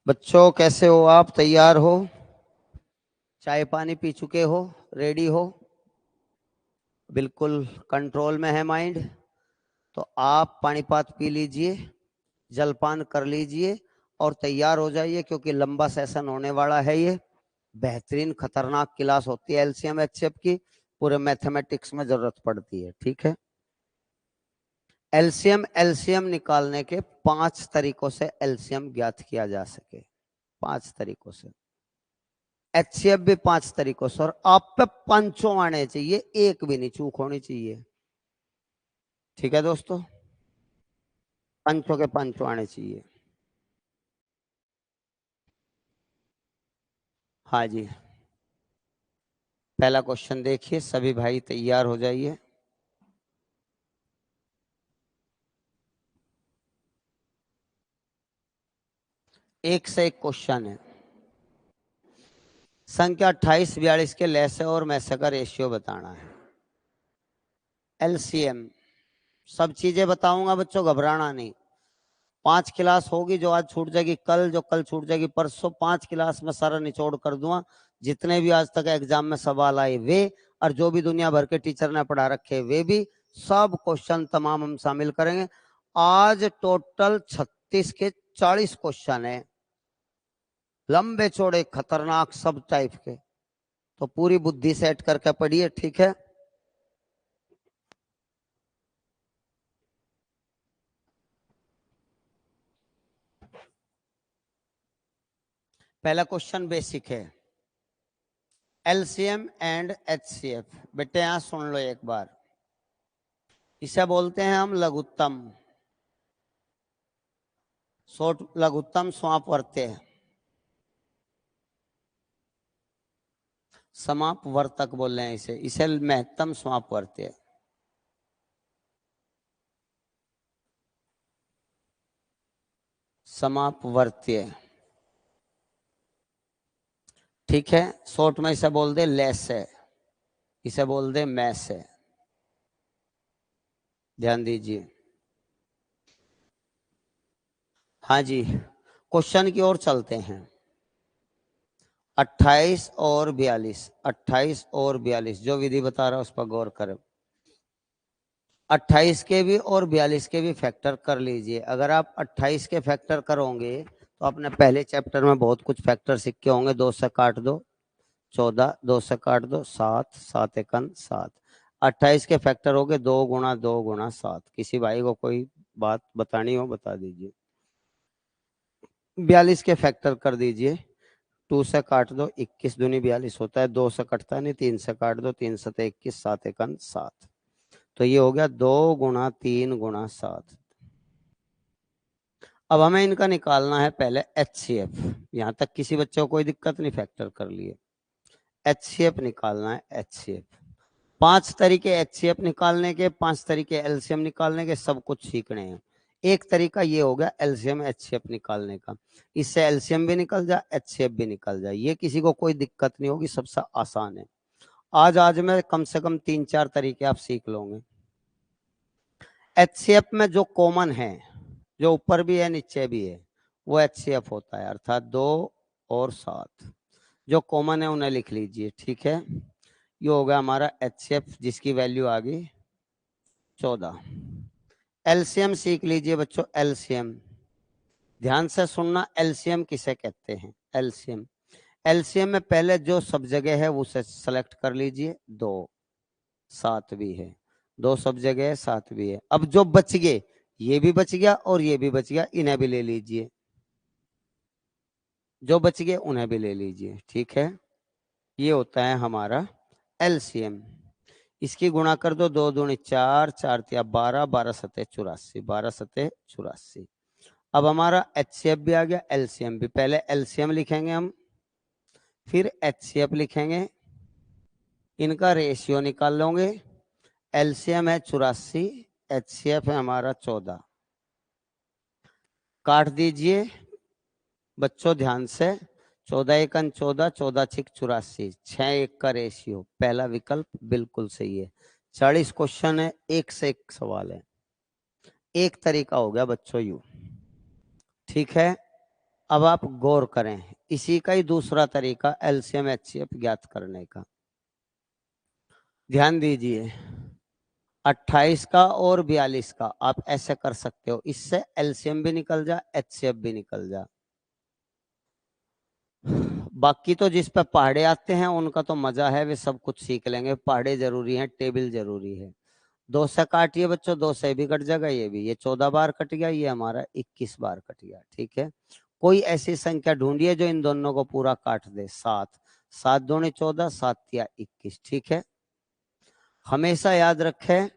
बच्चों कैसे हो आप? तैयार हो? चाय पानी पी चुके हो? रेडी हो? बिल्कुल कंट्रोल में है माइंड? तो आप पानीपत पी लीजिए, जलपान कर लीजिए और तैयार हो जाइए, क्योंकि लंबा सेशन होने वाला है। ये बेहतरीन खतरनाक क्लास होती है एलसीएम एचसीएफ की, पूरे मैथमेटिक्स में जरूरत पड़ती है। ठीक है। एलसीएम एलसीएम निकालने के 5 तरीकों से एलसीएम ज्ञात किया जा सके। 5 तरीकों से। एचसीएफ भी 5 तरीकों से। और आप पे पांचों आने चाहिए, एक भी नहीं चूक होनी चाहिए। ठीक है दोस्तों, पांचों के पांचों आने चाहिए। हाँ जी, पहला क्वेश्चन देखिए, सभी भाई तैयार हो जाइए। एक से एक क्वेश्चन है। संख्या 28 42 के लैसे और मैसे का रेशियो बताना है। एलसीएम सब चीजें बताऊंगा बच्चों, घबराना नहीं। 5 क्लास होगी, जो आज छूट जाएगी कल, जो कल छूट जाएगी परसों। 5 क्लास में सारा निचोड़ कर दूंगा, जितने भी आज तक एग्जाम में सवाल आए वे, और जो भी दुनिया भर के टीचर ने पढ़ा रखे वे भी, सब क्वेश्चन तमाम हम शामिल करेंगे। आज टोटल 36 के 40 क्वेश्चन है, लंबे चौड़े खतरनाक सब टाइप के। तो पूरी बुद्धि सेट करके पढ़िए। ठीक है। पहला क्वेश्चन बेसिक है, एलसीएम एंड एचसीएफ। बेटे यहां सुन लो एक बार। इसे बोलते हैं हम लघुत्तम, शॉर्ट लघुत्तम समापवर्त्य, समापवर्तक बोल रहे हैं इसे, इसे महत्तम समापवर्त्य। समापवर्त्य, ठीक है। शॉर्ट में इसे बोल दे लेस है, इसे बोल दे मैस है। ध्यान दीजिए। हाँ जी, क्वेश्चन की ओर चलते हैं। 28 और 42, 28 और 42 जो विधि बता रहा है उस पर गौर करें। 28 के भी और 42 के भी फैक्टर कर लीजिए। अगर आप 28 के फैक्टर करोगे तो अपने पहले चैप्टर में बहुत कुछ फैक्टर सीख के होंगे। 2 से काट दो 14, 2 से काट दो 7, 7 एकन 7। 28 के फैक्टर हो गए 2 गुणा 2 गुणा 7। किसी भाई को कोई बात बतानी हो बता दीजिए। 42 के फैक्टर कर दीजिए। 2 से काट दो 21 दूनी 42 होता है, 2 से कटता नहीं। 3 से काट दो 3 7 21, 7 एकन 7। तो ये हो गया 2 गुणा 3 गुणा 7। अब हमें इनका निकालना है पहले एचसीएफ। यहां तक किसी बच्चे को कोई दिक्कत नहीं, फैक्टर कर लिए। एचसीएफ निकालना है, एचसीएफ। 5 तरीके एचसीएफ निकालने के, 5 तरीके एलसीएम निकालने के, सब कुछ सीखने हैं। एक तरीका ये हो गया एलसीएम एचसीएफ निकालने का, इससे एलसीएम भी निकल जाए एचसीएफ भी निकल जाए, ये किसी को कोई दिक्कत नहीं होगी, सबसे आसान है। आज में कम से कम 3-4 तरीके आप सीख लोगे। एचसीएफ में जो कॉमन है, जो ऊपर भी है नीचे भी है, वो एचसीएफ होता है, अर्थात 2 और 7 जो कॉमन है उन्हें लिख लीजिए। ठीक है, ये हो गया हमारा एचसीएफ, जिसकी वैल्यू आ गई 14। एलसीएम सीख लीजिए बच्चों। एलसीएम ध्यान से सुनना, एलसीएम किसे कहते हैं। एलसीएम, एलसीएम में पहले जो सब जगह है वो उसे सेलेक्ट कर लीजिए। 2 7 भी है, 2 सब जगह है 7 भी है। अब जो बच गए, ये भी बच गया और ये भी बच गया, इन्हें भी ले लीजिए। जो बच गए उन्हें भी ले लीजिए। ठीक है, ये होता है हमारा एलसीएम। इसकी गुणा कर दो, 2 दूनी 4, 4 तिया 12, 12 सतह 84, 12 सतह 84। अब हमारा एचसीएफ भी आ गया, एलसीएम भी। पहले एलसीएम लिखेंगे हम, फिर एचसीएफ लिखेंगे, इनका रेशियो निकाल लोगे। एलसीएम है 84, एचसीएफ है हमारा 14। काट दीजिए बच्चों ध्यान से। 14 एकन 14, 14 छिक 84, 6 1 का रेशियो, पहला विकल्प बिल्कुल सही है। 40 क्वेश्चन है, एक से एक सवाल है। एक तरीका हो गया बच्चों यू। ठीक है, अब आप गौर करें, इसी का ही दूसरा तरीका एलसीएम एचसीएफ ज्ञात करने का। ध्यान दीजिए, 28 का और 42 का आप ऐसे कर सकते हो, इससे एलसीएम भी निकल जा, एचसीएफ भी निकल जा। बाकी तो जिस पे पहाड़े आते हैं उनका तो मजा है, वे सब कुछ सीख लेंगे। पहाड़े जरूरी है, टेबल जरूरी है। 2 से काटिए बच्चों, 2 से भी कट जाएगा, ये भी, ये 14 बार कट गया, ये हमारा 21 बार कट गया। ठीक है, कोई ऐसी संख्या ढूंढिए जो इन दोनों को पूरा काट दे। 7, 7 दूनी 14, 7 या 21। ठीक है, हमेशा याद रखें,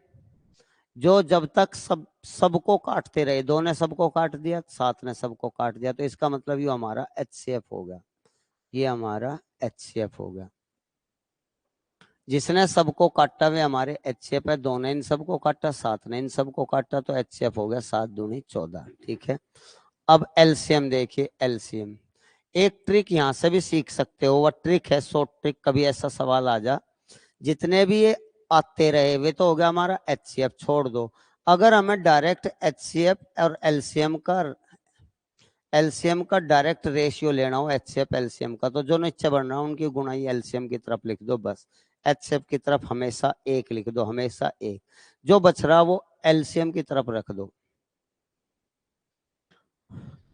जो जब तक सबको काटते रहे, 2 ने सबको काट दिया, 7 ने सबको काट दिया, तो इसका मतलब ये हमारा एचसीएफ होगा, ये हमारा एचसीएफ होगा। जिसने सबको काटा वे हमारे एचसीएफ है। 2 ने इन सबको काटा, 7 ने इन सबको काटा, तो एचसीएफ हो गया 7 दूनी 14। ठीक है, अब एलसीएम देखिए। एलसीएम एक ट्रिक यहां से भी सीख सकते हो, वह ट्रिक है शॉर्ट ट्रिक। कभी ऐसा सवाल आ जा, जितने भी ये आते रहे वे तो हो गया हमारा एचसीएफ, छोड़ दो। अगर हमें डायरेक्ट एचसीएफ और एलसीएम का डायरेक्ट रेशियो लेना हो, एचसीएफ एलसीएम का, तो जो नीचे बढ़ना है उनकी गुणाई एलसीएम की तरफ लिख दो बस। एचसीएफ की तरफ हमेशा 1 लिख दो, हमेशा 1। जो बच रहा वो एलसीएम की तरफ रख दो।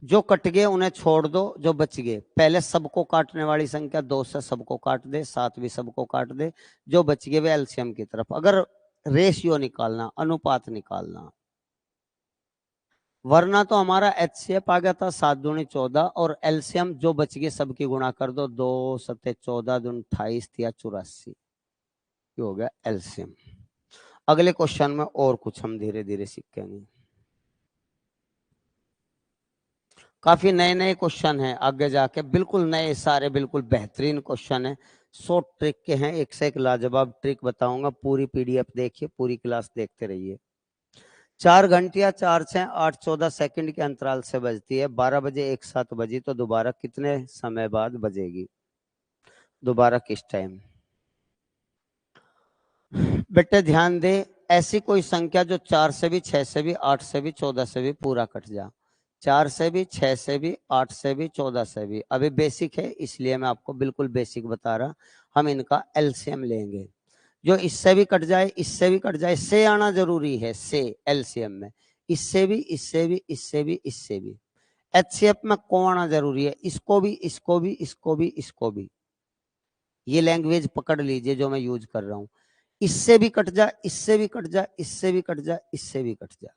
जो कट गए उन्हें छोड़ दो, जो बच गए पहले सबको काटने वाली संख्या 2 से सबको काट दे, 7 भी सबको काट दे, जो बच गए वे एलसीएम की तरफ। अगर रेशियो निकालना, अनुपात निकालना, वरना तो हमारा एचसीएफ आ गया था 7 दूनी 14, और एलसीएम जो बच गए सबकी गुणा कर दो, 2 सत्ते 14 दूनी 28 या 84, ये हो गया एलसीएम। अगले क्वेश्चन में और कुछ हम धीरे धीरे सीखेंगे। काफी नए नए क्वेश्चन हैं आगे जाके, बिल्कुल नए सारे, बिल्कुल बेहतरीन क्वेश्चन है, शॉर्ट ट्रिक के हैं। एक से एक लाजवाब ट्रिक बताऊंगा। पूरी पीडीएफ देखिए, पूरी क्लास देखते रहिए। 4 घंटियां 4 से 8 14 सेकंड के अंतराल से बजती है। 12 बजे एक साथ बजी तो दोबारा कितने समय बाद बजेगी? दोबारा किस टाइम? बेटे ध्यान दे, ऐसी कोई संख्या जो 4 से भी, 6 से भी, 8 से भी, 14 से भी पूरा कट जा। 4 से भी, 6 से भी, 8 से भी, 14 से भी। अभी बेसिक है इसलिए मैं आपको बिल्कुल बेसिक बता रहा। हम इनका एलसीएम लेंगे। जो इससे भी कट जाए, इससे भी कट जाए, से आना जरूरी है, से एलसीएम में। इससे भी, इससे भी, इससे भी, इससे भी। एचसीएफ में को आना जरूरी है, इसको भी, इसको भी, इसको भी, इसको भी। ये लैंग्वेज पकड़ लीजिए जो मैं यूज कर रहा हूं। इससे भी कट जा, इससे भी कट जा, इससे भी कट जा, इससे भी कट जा।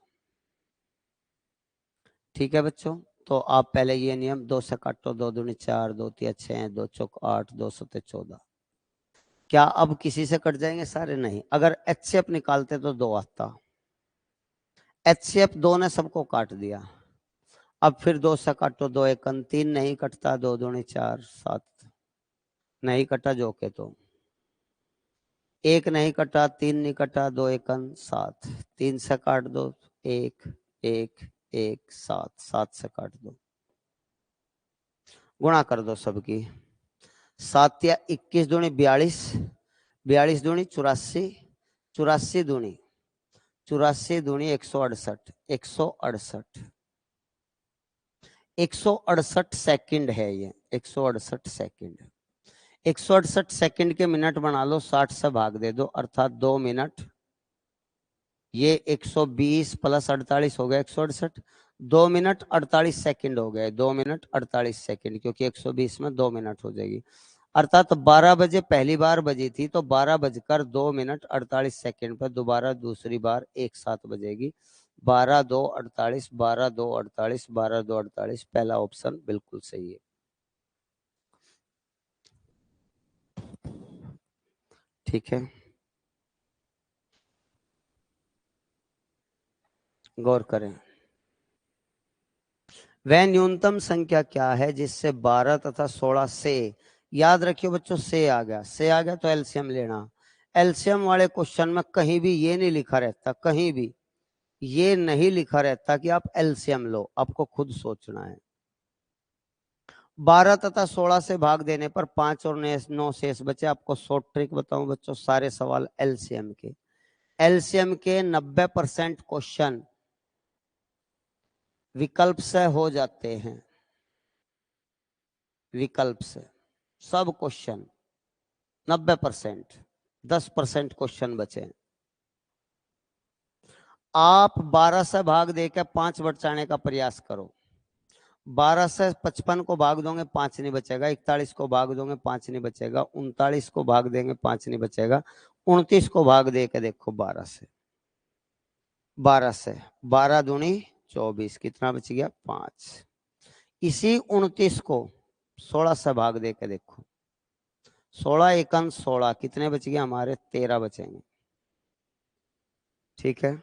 ठीक है बच्चों, तो आप पहले ये नियम, 2 से काटो, 2 दूनी 4, 2 तिया 6, 2 चौक 8, 2 सत्ते 14। क्या अब किसी से कट जाएंगे सारे? नहीं। अगर एचसीएफ निकालते तो 2 आता। एचसीएफ 2 ने सबको काट दिया। अब फिर 2 से काटो, 2 एकन 3 नहीं कटता, 2 दूनी 4, 7 नहीं कटा, जो के तो 1 नहीं कटा, 3 नहीं कटा, 2 एकन 7, 3 से काट दो, 1 1 1 7, 7 से काट दो, गुणा कर दो सबकी। 7 या 21 दूनी 42, 42 दूनी 84, 84 दूनी 84 दूनी 168, 168, 168 सेकंड है ये, 168 सेकंड। 168 सेकंड के मिनट बना लो, 60 से भाग दे दो, अर्थात 2 मिनट। ये 120 प्लस 48 हो गया 168। 2 मिनट 48 सेकंड हो गए, 2 मिनट 48 सेकंड, क्योंकि 120 में 2 मिनट हो जाएगी। अर्थात 12 बजे पहली बार बजी थी, तो 12 बजकर 2 मिनट 48 सेकंड पर दोबारा दूसरी बार एक साथ बजेगी। 12 2 48, 12 2 48, 12 2 48। पहला ऑप्शन बिल्कुल सही है। ठीक है, गौर करें। वह न्यूनतम संख्या क्या है जिससे 12 तथा 16 से, याद रखियो बच्चों, से आ गया, से आ गया तो एलसीएम लेना। एलसीएम वाले क्वेश्चन में कहीं भी ये नहीं लिखा रहता, कहीं भी ये नहीं लिखा रहता कि आप एलसीएम लो, आपको खुद सोचना है। 12 तथा 16 से भाग देने पर 5 और 9 शेष बचे। आपको शॉर्ट ट्रिक बताऊं बच्चों, सारे सवाल एलसीएम के, एलसीएम के 90% क्वेश्चन विकल्प से हो जाते हैं। विकल्प से सब क्वेश्चन 90%, 10% क्वेश्चन बचे। आप 12 से भाग देकर 5 बचाने का प्रयास करो। 12 से 55 को भाग दोगे 5 नहीं बचेगा, 41 को भाग दोगे 5 नहीं बचेगा, 39 को भाग देंगे 5 नहीं बचेगा, 29 को भाग दे के देखो 12 से 12 दूनी 24, कितना बच गया 5। इसी 29 को 16 से भाग दे के देखो, 16 एकन 16, कितने बच गए हमारे 13 बचेंगे। ठीक है,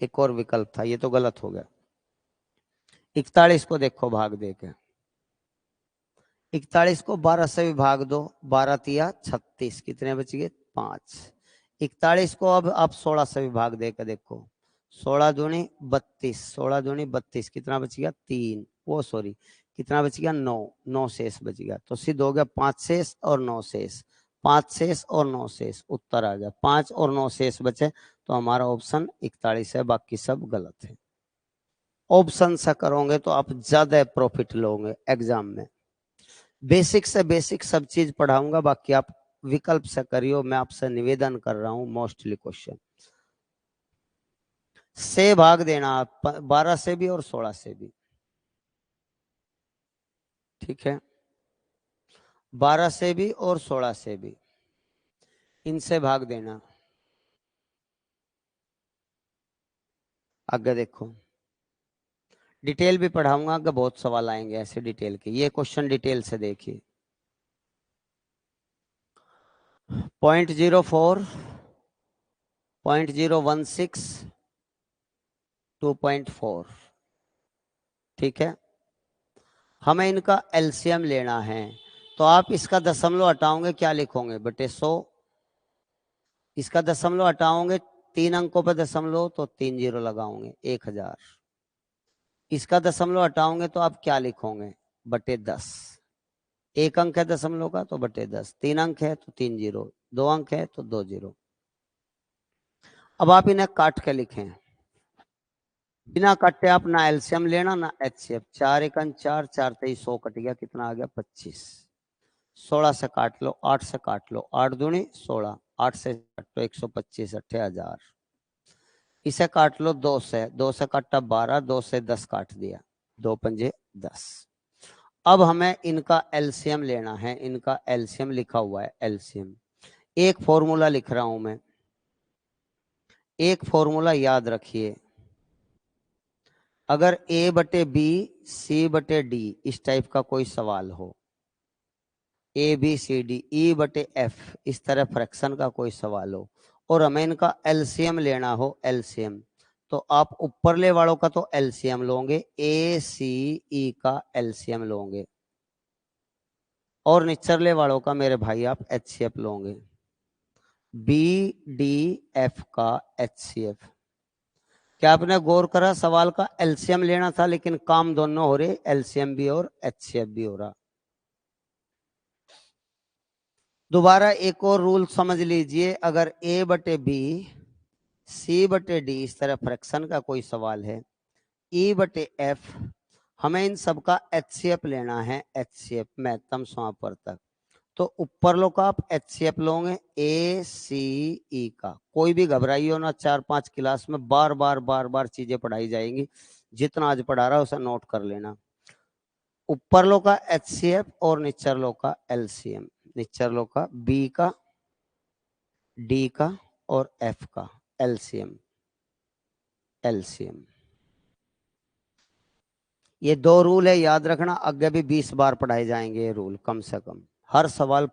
एक और विकल्प था, ये तो गलत हो गया। 41 को देखो भाग दे के, 41 को 12 से भी भाग दो, 12 तिया 36, कितने बच गए 5। 41 को अब आप 16 से भी भाग दे के देखो, 16 दूनी 32, 16 दूनी 32, कितना बच गया 3, वो सॉरी कितना बच गया 9, 9 शेष बच गया। तो सिद्ध हो गया 5 शेष और 9 शेष, 5 शेष और 9 शेष, उत्तर आ गया 5 और 9 शेष बचे। तो हमारा ऑप्शन 41 है, बाकी सब गलत है। ऑप्शन से करोगे तो आप ज्यादा प्रॉफिट लोगे एग्जाम में। बेसिक से बेसिक सब चीज पढ़ाऊंगा, बाकी आप विकल्प से करियो, मैं आपसे निवेदन कर रहा हूं। मोस्टली क्वेश्चन से भाग देना, 12 से भी और 16 से भी। ठीक है, 12 से भी और 16 से भी, इनसे भाग देना। आगे देखो, डिटेल भी पढ़ाऊंगा, आगे बहुत सवाल आएंगे ऐसे डिटेल के। ये क्वेश्चन डिटेल से देखिए। 0.04, 0.016, 2.4। ठीक है, हमें इनका एलसीएम लेना है। तो आप इसका दशमलव हटाओगे, क्या लिखोगे बटे 100। इसका दशमलव हटाओगे 3 अंकों पर दशमलव, तो 3 जीरो लगाओगे 1000। इसका दशमलव हटाओगे तो आप क्या लिखोगे बटे 10। 1 अंक है दशमलव का तो बटे 10, 3 अंक है तो 3 जीरो, 2 अंक है तो 2 जीरो। अब आप इन्हें काट के लिखें, बिना काटे आप ना एलसीएम लेना ना एचसीएफ। 4 एकन 4, 4 तेईस 100 कट गया, कितना आ गया 25। 16 से काट लो, 8 से काट लो, 8 दूनी 16, 8 से काटो 125, 8000। इसे काट लो 2 से, 2 से काटा 12, 2 से 10 काट दिया, 2 पंजे 10। अब हमें इनका एलसीएम लेना है, इनका एलसीएम लिखा हुआ है एलसीएम। एक फॉर्मूला लिख रहा हूं मैं, एक फॉर्मूला याद रखिए। अगर ए बटे बी सी बटे डी इस टाइप का कोई सवाल हो, A B C D E बटे एफ इस तरह फ्रैक्शन का कोई सवाल हो, और हमें इनका एलसीएम लेना हो एलसीएम, तो आप ऊपरले वालों का तो एलसीएम लोगे, ए सी ई का एलसीएम लोगे, और निचरले वालों का मेरे भाई आप एचसीएफ लोगे, बी डी एफ का एचसीएफ। क्या आपने गौर करा, सवाल का एलसीएम लेना था लेकिन काम दोनों हो रहे, एलसीएम भी और एचसीएफ भी हो रहा। दोबारा एक और रूल समझ लीजिए, अगर ए बटे बी सी बटे डी इस तरह फ्रैक्शन का कोई सवाल है, ई बटे एफ, हमें इन सबका एचसीएफ लेना है, एचसीएफ महत्तम समापर तक। तो ऊपर लो का आप एचसीएफ लोगे, ए सी ई का। कोई भी घबराइयो ना, 4-5 क्लास में बार बार चीजें पढ़ाई जाएंगी, जितना आज पढ़ा रहा है उसे नोट कर लेना। ऊपर लो का एचसीएफ और निचर लो का एलसीएम, निचर लो का बी का डी का और एफ का एलसीएम, एलसीएम। ये 2 रूल है, याद रखना, आगे भी 20 बार पढ़ाए जाएंगे ये रूल, कम से कम हर सवाल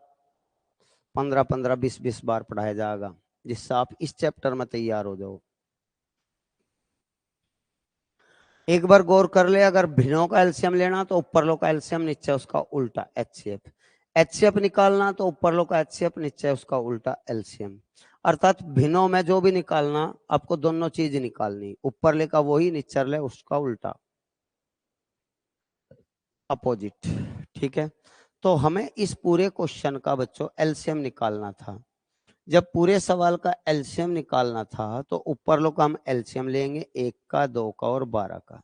15-15, 20-20 बार पढ़ाया जाएगा, जिससे आप इस चैप्टर में तैयार हो जाओ। एक बार गौर कर ले, अगर भिन्नों का एलसीएम लेना तो ऊपर लो का एलसीएम, नीचे उसका उल्टा एचसीएफ। एचसीएफ निकालना तो ऊपर लो का एचसीएफ, नीचे उसका उल्टा एलसीएम। अर्थात भिन्नों में जो भी निकालना, आपको दोनों चीज निकालनी, ऊपर ले का वही, नीचे ले उसका उल्टा, अपोजिट। ठीक है, तो हमें इस पूरे क्वेश्चन का बच्चों एलसीएम निकालना था। जब पूरे सवाल का एलसीएम निकालना था तो ऊपर लो का हम एलसीएम लेंगे, 1 का, 2 का और 12 का।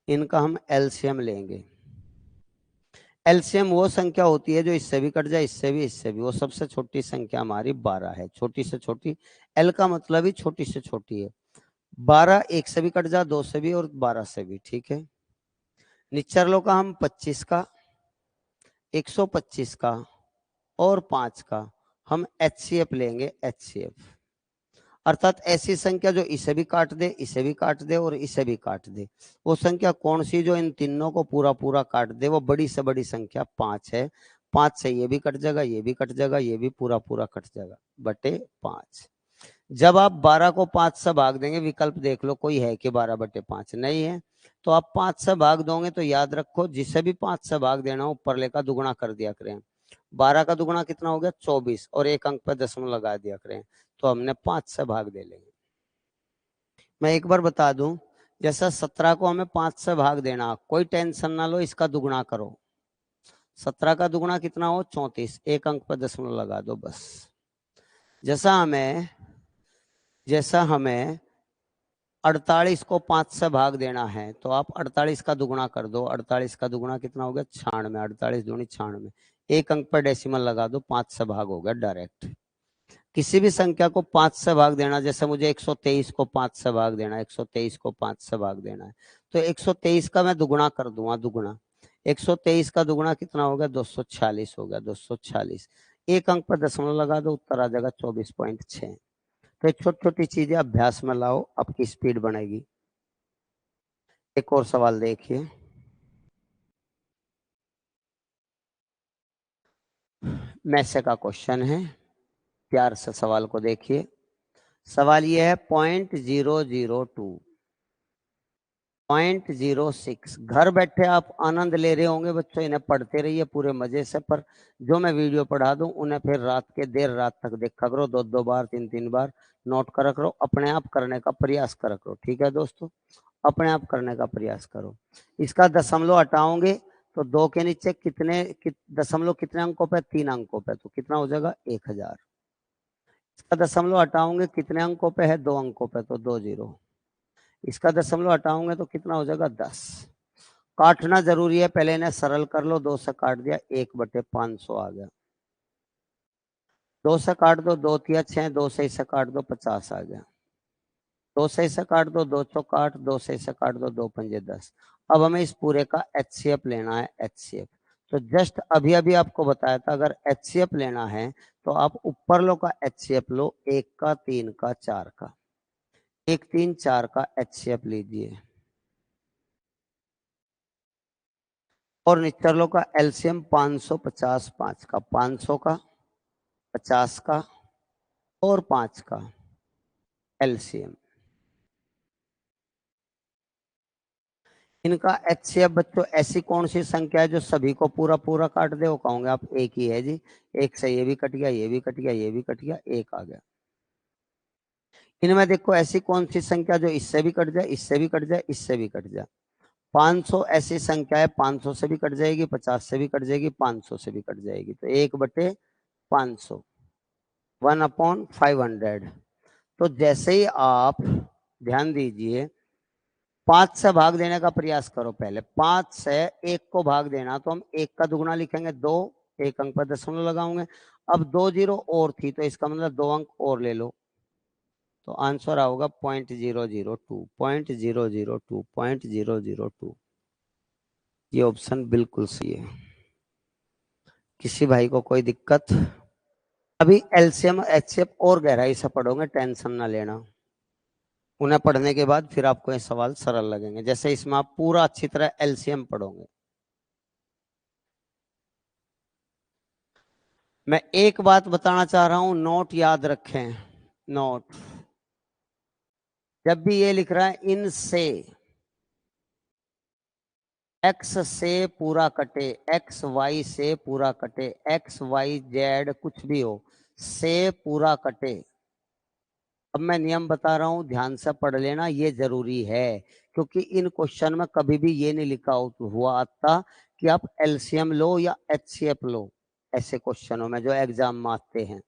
इनका हम एलसीएम लेंगे। एलसीएम वो संख्या होती है जो इससे भी कट जाए, इससे भी। वो सबसे छोटी संख्या हमारी 12 है, छोटी से छोटी। एल का मतलब ही छोटी से छोटी है। 12 1 से भी कट जा, 2 से भी और 12 से भी, ठीक है। निचरलों का हम 25 का, 125 का और 5 का हम एचसीएफ लेंगे, एचसीएफ। अर्थात ऐसी संख्या जो इसे भी काट दे, इसे भी काट दे और इसे भी काट दे। वो संख्या कौन सी जो इन तीनों को पूरा पूरा काट दे? वो बड़ी से बड़ी संख्या 5 है। 5 से ये भी कट जाएगा, ये भी कट जाएगा, ये भी पूरा पूरा कट जाएगा, बटे 5। जब आप 12 को 5 से भाग देंगे, विकल्प देख लो कोई है कि 12/5 नहीं है, तो आप 5 से भाग दोगे तो याद रखो जिसे भी 5 से भाग देना हो ऊपर लेकर दुगुना कर दिया करें। 12 का दुगुना कितना हो गया? 24 और एक अंक पर दशमलव लगा दिया करें, तो हमने 5 से भाग दे लेंगे। मैं एक बार बता दूं, जैसा 17 को हमें 5 से भाग देना, कोई टेंशन ना लो, इसका दुगुना करो। 17 का दुगुना कितना हो? 34, एक अंक पर दशमलव लगा दो बस। जैसा हमें 48 को 5 से भाग देना है, तो आप 48 का दुगुना कर दो। 48 का दुगुना कितना हो गया? 96। 48 दूनी 96, एक अंक पर डेसिमल लगा दो, 5 से भाग हो गया डायरेक्ट। किसी भी संख्या को 5 से भाग देना, जैसे मुझे 123 को 5 से भाग देना, 123 को 5 से भाग देना है, तो 123 का मैं दुगुना कर दूंगा, दुगुना। 123 का दुगुना कितना हो गया? 246 हो गया, 246। एक अंक पर दशमलव लगा दो, उत्तर आ जाएगा 24.6। तो छोटी छोटी चीजें अभ्यास में लाओ, आपकी स्पीड बढ़ेगी। एक और सवाल देखिए, मैसे का क्वेश्चन है, प्यार से सवाल को देखिए। सवाल यह है 0.002, 0.06। घर बैठे आप आनंद ले रहे होंगे बच्चों, इन्हें पढ़ते रहिए पूरे मजे से, पर जो मैं वीडियो पढ़ा दूं उन्हें फिर रात के देर रात तक देखा करो, 2-2 बार, 3-3 बार नोट कर करो, अपने आप करने का प्रयास कर करो, ठीक है दोस्तों? अपने आप करने का प्रयास करो। इसका दशमलव हटाओगे तो 2 के नीचे दशमलव कितने अंकों पे? 3 अंकों पे, तो कितना हो जाएगा? 1000। इसका दशमलव हटाओगे कितने अंकों पे है? 2 अंकों पे, तो 20। इसका दशमलव हटाओगे तो कितना हो जाएगा? 10। काटना जरूरी है, पहले इन्हें सरल कर लो। 2 से काट दिया, 1/500 आ गया। 2 से काट दो, 2 तिया 6, 2 से इसे काट दो, 50 आ गया। 2 से इसे काट दो, 2 चौक 8, 2 से इसे काट दो, 2 पंजे 10। अब हमें इस पूरे का एचसीएफ लेना है, एचसीएफ। तो जस्ट अभी अभी आपको बताया था, अगर एचसीएफ लेना है तो आप ऊपर लो का एचसीएफ लो, 1 का, 3 का, 4 का। 1 3 4 का एचसीएफ लीजिए, और निचरलों का एलसीएम 550, 5 का, 500 का, 50 का और 5 का एलसीएम। इनका एचसीएफ बच्चों ऐसी कौन सी संख्या है जो सभी को पूरा पूरा काट दे? वो कहोगे आप, एक ही है जी। एक से ये भी कट गया, ये भी कट गया, ये भी कट गया, एक आ गया। इनमें देखो ऐसी कौन सी संख्या जो इससे भी कट जाए, इससे भी कट जाए, इससे भी कट जाए? 500 ऐसी संख्या है, 500 से भी कट जाएगी, 50 से भी कट जाएगी, 500 से भी कट जाएगी, तो 1/500, 1/500। तो जैसे ही आप ध्यान दीजिए, 5 से भाग देने का प्रयास करो। पहले 5 से 1 को भाग देना, तो हम 1 का दुगुना लिखेंगे 2, एक अंक पर दशमलव लगाओगे। अब 2 जीरो और थी, तो इसका मतलब 2 अंक और ले लो, तो आंसर आओगा 0.002, 0.002, 0.002। ये ऑप्शन बिल्कुल सही है। किसी भाई को कोई दिक्कत? अभी एलसीएम एचसीएफ और गहराई से पढ़ोगे, टेंशन ना लेना। उन्हें पढ़ने के बाद फिर आपको ये सवाल सरल लगेंगे, जैसे इसमें आप पूरा अच्छी तरह एलसीएम पढ़ोगे। मैं एक बात बताना चाह रहा हूं, नोट याद रखें। नोट, जब भी ये लिख रहा है इनसे, एक्स से पूरा कटे, एक्स वाई से पूरा कटे, एक्स वाई जेड कुछ भी हो, से पूरा कटे। अब मैं नियम बता रहा हूं, ध्यान से पढ़ लेना, ये जरूरी है, क्योंकि इन क्वेश्चन में कभी भी ये नहीं लिखा हुआ आता कि आप एलसीएम लो या एचसीएफ लो, ऐसे क्वेश्चनों में जो एग्जाम में आते हैं।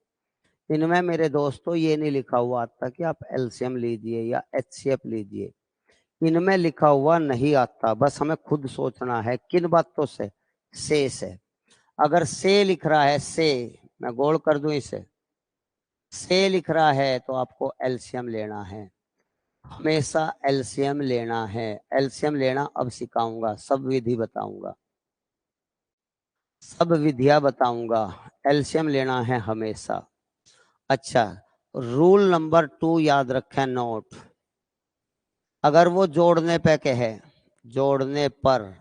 इनमें मेरे दोस्तों ये नहीं लिखा हुआ आता कि आप एलसीएम लीजिए या एचसीएफ लीजिए, इनमें लिखा हुआ नहीं आता, बस हमें खुद सोचना है किन बातों से। अगर से लिख रहा है से, मैं गोल कर दूं इसे, से लिख रहा है तो आपको एलसीएम लेना है, हमेशा एलसीएम लेना है। एलसीएम लेना अब सिखाऊंगा, सब विधि बताऊंगा, सब विधियां बताऊंगा, एलसीएम लेना है हमेशा। अच्छा, रूल नंबर 2 याद रखें, नोट। अगर वो जोड़ने पे कहे, जोड़ने पर,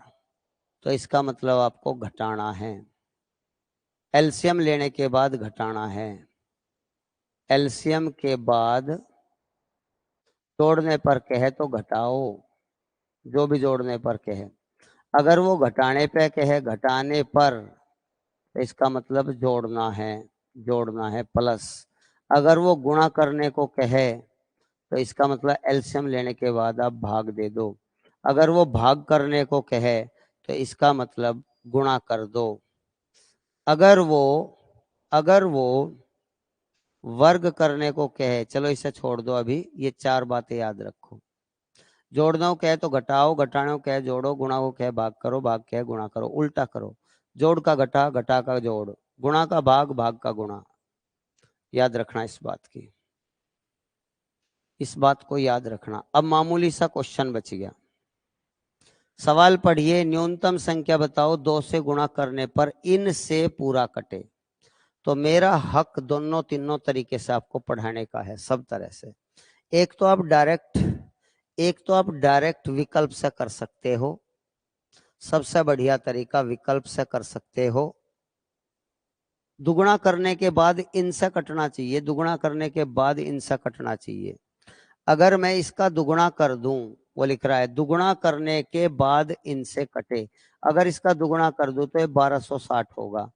तो इसका मतलब आपको घटाना है। एलसीएम लेने के बाद घटाना है, एलसीएम के बाद जोड़ने पर कहे तो घटाओ, जो भी जोड़ने पर कहे। अगर वो घटाने पे कहे, घटाने पर, तो इसका मतलब जोड़ना है, जोड़ना है प्लस। अगर वो गुणा करने को कहे तो इसका मतलब एलसीएम लेने के बाद आप भाग दे दो। अगर वो भाग करने को कहे तो इसका मतलब गुणा कर दो। अगर वो वर्ग करने को कहे, चलो इसे छोड़ दो अभी, ये 4 बातें याद रखो। जोड़ना को कहे तो घटाओ, घटाने को कहे जोड़ो, गुणा को कहे भाग करो, भाग कहे गुणा करो, उल्टा करो। जोड़ का घटा, घटा का जोड़, गुणा का भाग, भाग का गुणा। याद रखना इस बात की, इस बात को याद रखना। अब मामूली सा क्वेश्चन बच गया। सवाल पढ़िए, न्यूनतम संख्या बताओ 2 से गुणा करने पर इन से पूरा कटे। तो मेरा हक दोनों तीनों तरीके से आपको पढ़ाने का है, सब तरह से। एक तो आप डायरेक्ट विकल्प से कर सकते हो, सबसे बढ़िया तरीका विकल्प से कर सकते हो। दुगुना करने के बाद इनसे कटना चाहिए, दुगुना करने के बाद इनसे कटना चाहिए। अगर मैं इसका दुगुना कर दूं, वो लिख रहा है दुगुना करने के बाद इनसे कटे, अगर इसका दुगुना कर दूं तो ये 1260 होगा।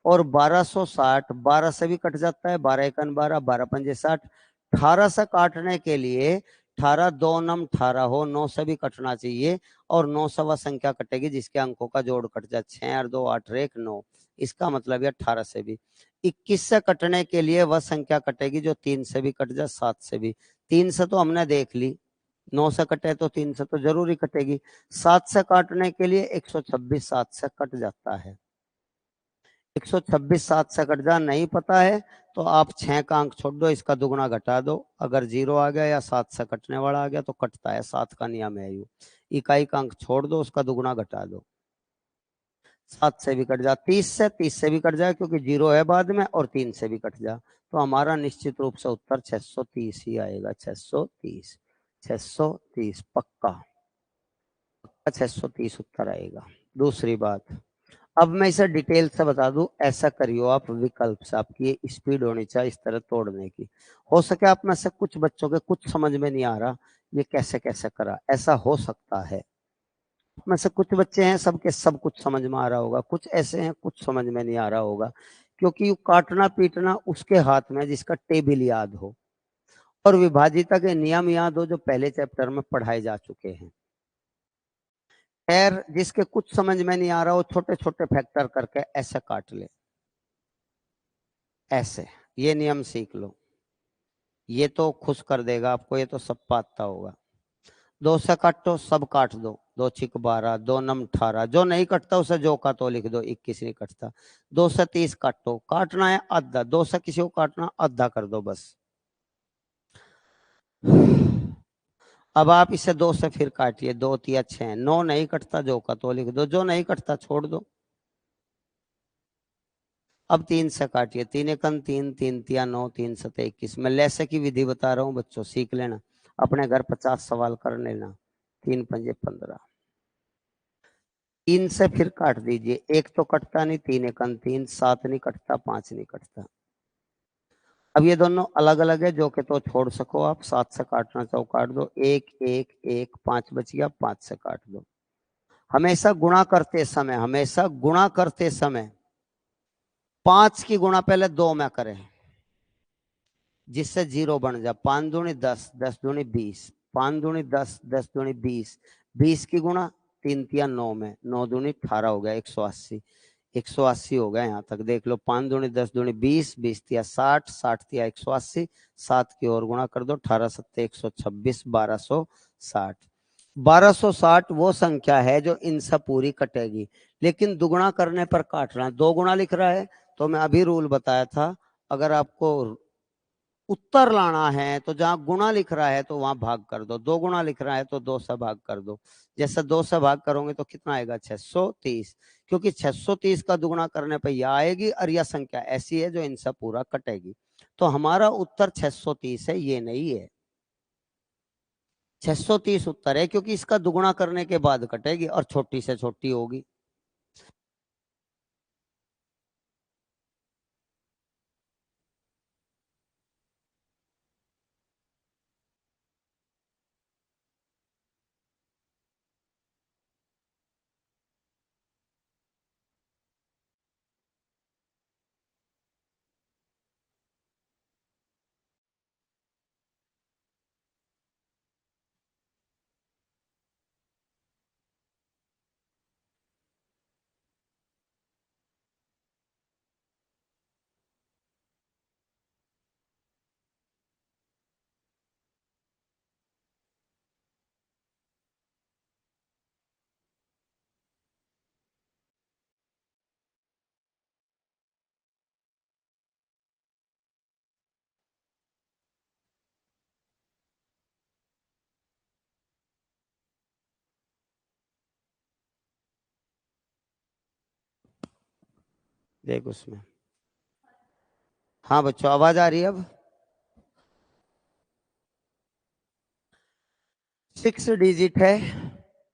और 1260 12 से भी कट जाता है, 12 एकन 12, 12 पंजे 60। 18 से काटने के लिए 18 दो नम 18 हो, 9 से भी कटना चाहिए। और 9 से वह संख्या कटेगी जिसके अंकों का जोड़ कट जाए, 6 और 2 8 1 9। इसका मतलब है 18 से भी। 21 से कटने के लिए वह संख्या कटेगी जो 3 से भी कट जाए, 7 से भी। 3 से तो हमने देख ली, 9 से कटे तो 3 से तो जरूरी कटेगी। 7 से काटने के लिए 126 7 से कट जाता है। 126 7 से कट जा, नहीं पता है तो आप 6 का अंक छोड़ दो, इसका दुगुना घटा दो। अगर 0 आ गया या 7 से कटने वाला आ गया तो कटता है, 7 का नियम है यू। इकाई का अंक छोड़ दो, उसका दुगुना घटा दो। 7 से भी कट जा, 30 से भी कट जाए क्योंकि 0 है बाद में, और 3 से भी कट जा। तो हमारा निश्चित रूप से उत्तर 630 ही आएगा। 630, 630 पक्का, 630 उत्तर आएगा। दूसरी बात, अब मैं इसे डिटेल से बता दूं, ऐसा करियो आप विकल्प से, आपकी ये स्पीड होनी चाहिए इस तरह तोड़ने की। हो सके आप में से कुछ बच्चों के कुछ समझ में नहीं आ रहा ये कैसे कैसे करा, ऐसा हो सकता है। में से कुछ बच्चे हैं सबके सब कुछ समझ में आ रहा होगा, कुछ ऐसे हैं कुछ समझ में नहीं आ रहा होगा, क्योंकि यू काटना पीटना उसके हाथ में जिसका टेबल याद हो और विभाजिता के नियम याद हो जो पहले चैप्टर में पढ़ाए जा चुके हैं। खैर, जिसके कुछ समझ में नहीं आ रहा वो छोटे छोटे फैक्टर करके ऐसे काट ले, ऐसे। ये नियम सीख लो, ये तो खुश कर देगा आपको, ये तो सब पाता होगा। 2 से काटो, सब काट दो, 2 छिक 12, 2 नम 18। जो नहीं कटता उसे जो का तो लिख दो, 21 नहीं कटता। 2 से 30 काटो, काटना है आधा, 2 से किसी को काटना आधा कर दो बस। अब आप इसे 2 से फिर काटिए, 2 तिया 6, 9 नहीं कटता, जो का तो लिख दो, जो नहीं कटता छोड़ दो। अब 3 से काटिए, 3 एकन 3, 3 तिया 9, 3 सते 21। मैं लैसे की विधि बता रहा हूँ बच्चों, सीख लेना, अपने घर 50 सवाल कर लेना। 3 पंजे 15, 3 से फिर काट दीजिए, एक तो कटता नहीं, 3 एकन 3, 7 नहीं कटता, 5 नहीं कटता। अब ये दोनों अलग अलग है, जो के तो छोड़ सको आप, 7 से काटना चाहो काट दो, 1 1 1 5 बच गया, 5 से काट दो। हमेशा गुणा करते समय, हमेशा गुणा करते समय 5 की गुणा पहले 2 में करें जिससे 0 बन जा। 5 दूनी 10, 10 दूनी 20, 5 दूनी 10, 10 दूनी 20, 20 की गुणा 3 तिया 9 में, 9 दूनी 18 हो गया, 180। 180 हो गया, यहाँ तक देख लो। 5 दूनी 10 दूनी 20, 20 तिया 60, 60 तिया 180, 7 की और गुणा कर दो, 18 सत्ते 126, 1260। 1260 वो संख्या है जो इनसे पूरी कटेगी, लेकिन दुगुना करने पर काट रहा है। दो गुणा लिख रहा है तो मैं अभी रूल बताया था, अगर आपको उत्तर लाना है तो जहां गुणा लिख रहा है तो वहां भाग कर दो, दो गुणा लिख रहा है तो 2 से भाग कर दो। जैसे 2 से भाग करोगे तो कितना आएगा? 630, क्योंकि 630 का दुगुना करने पर यह आएगी और यह संख्या ऐसी है जो इनसे पूरा कटेगी। तो हमारा उत्तर 630 है, ये नहीं है। 630 उत्तर है, क्योंकि इसका दुगुना करने के बाद कटेगी और छोटी से छोटी होगी। देख उसमें, हाँ बच्चों आवाज आ रही है अब? 6 डिजिट है,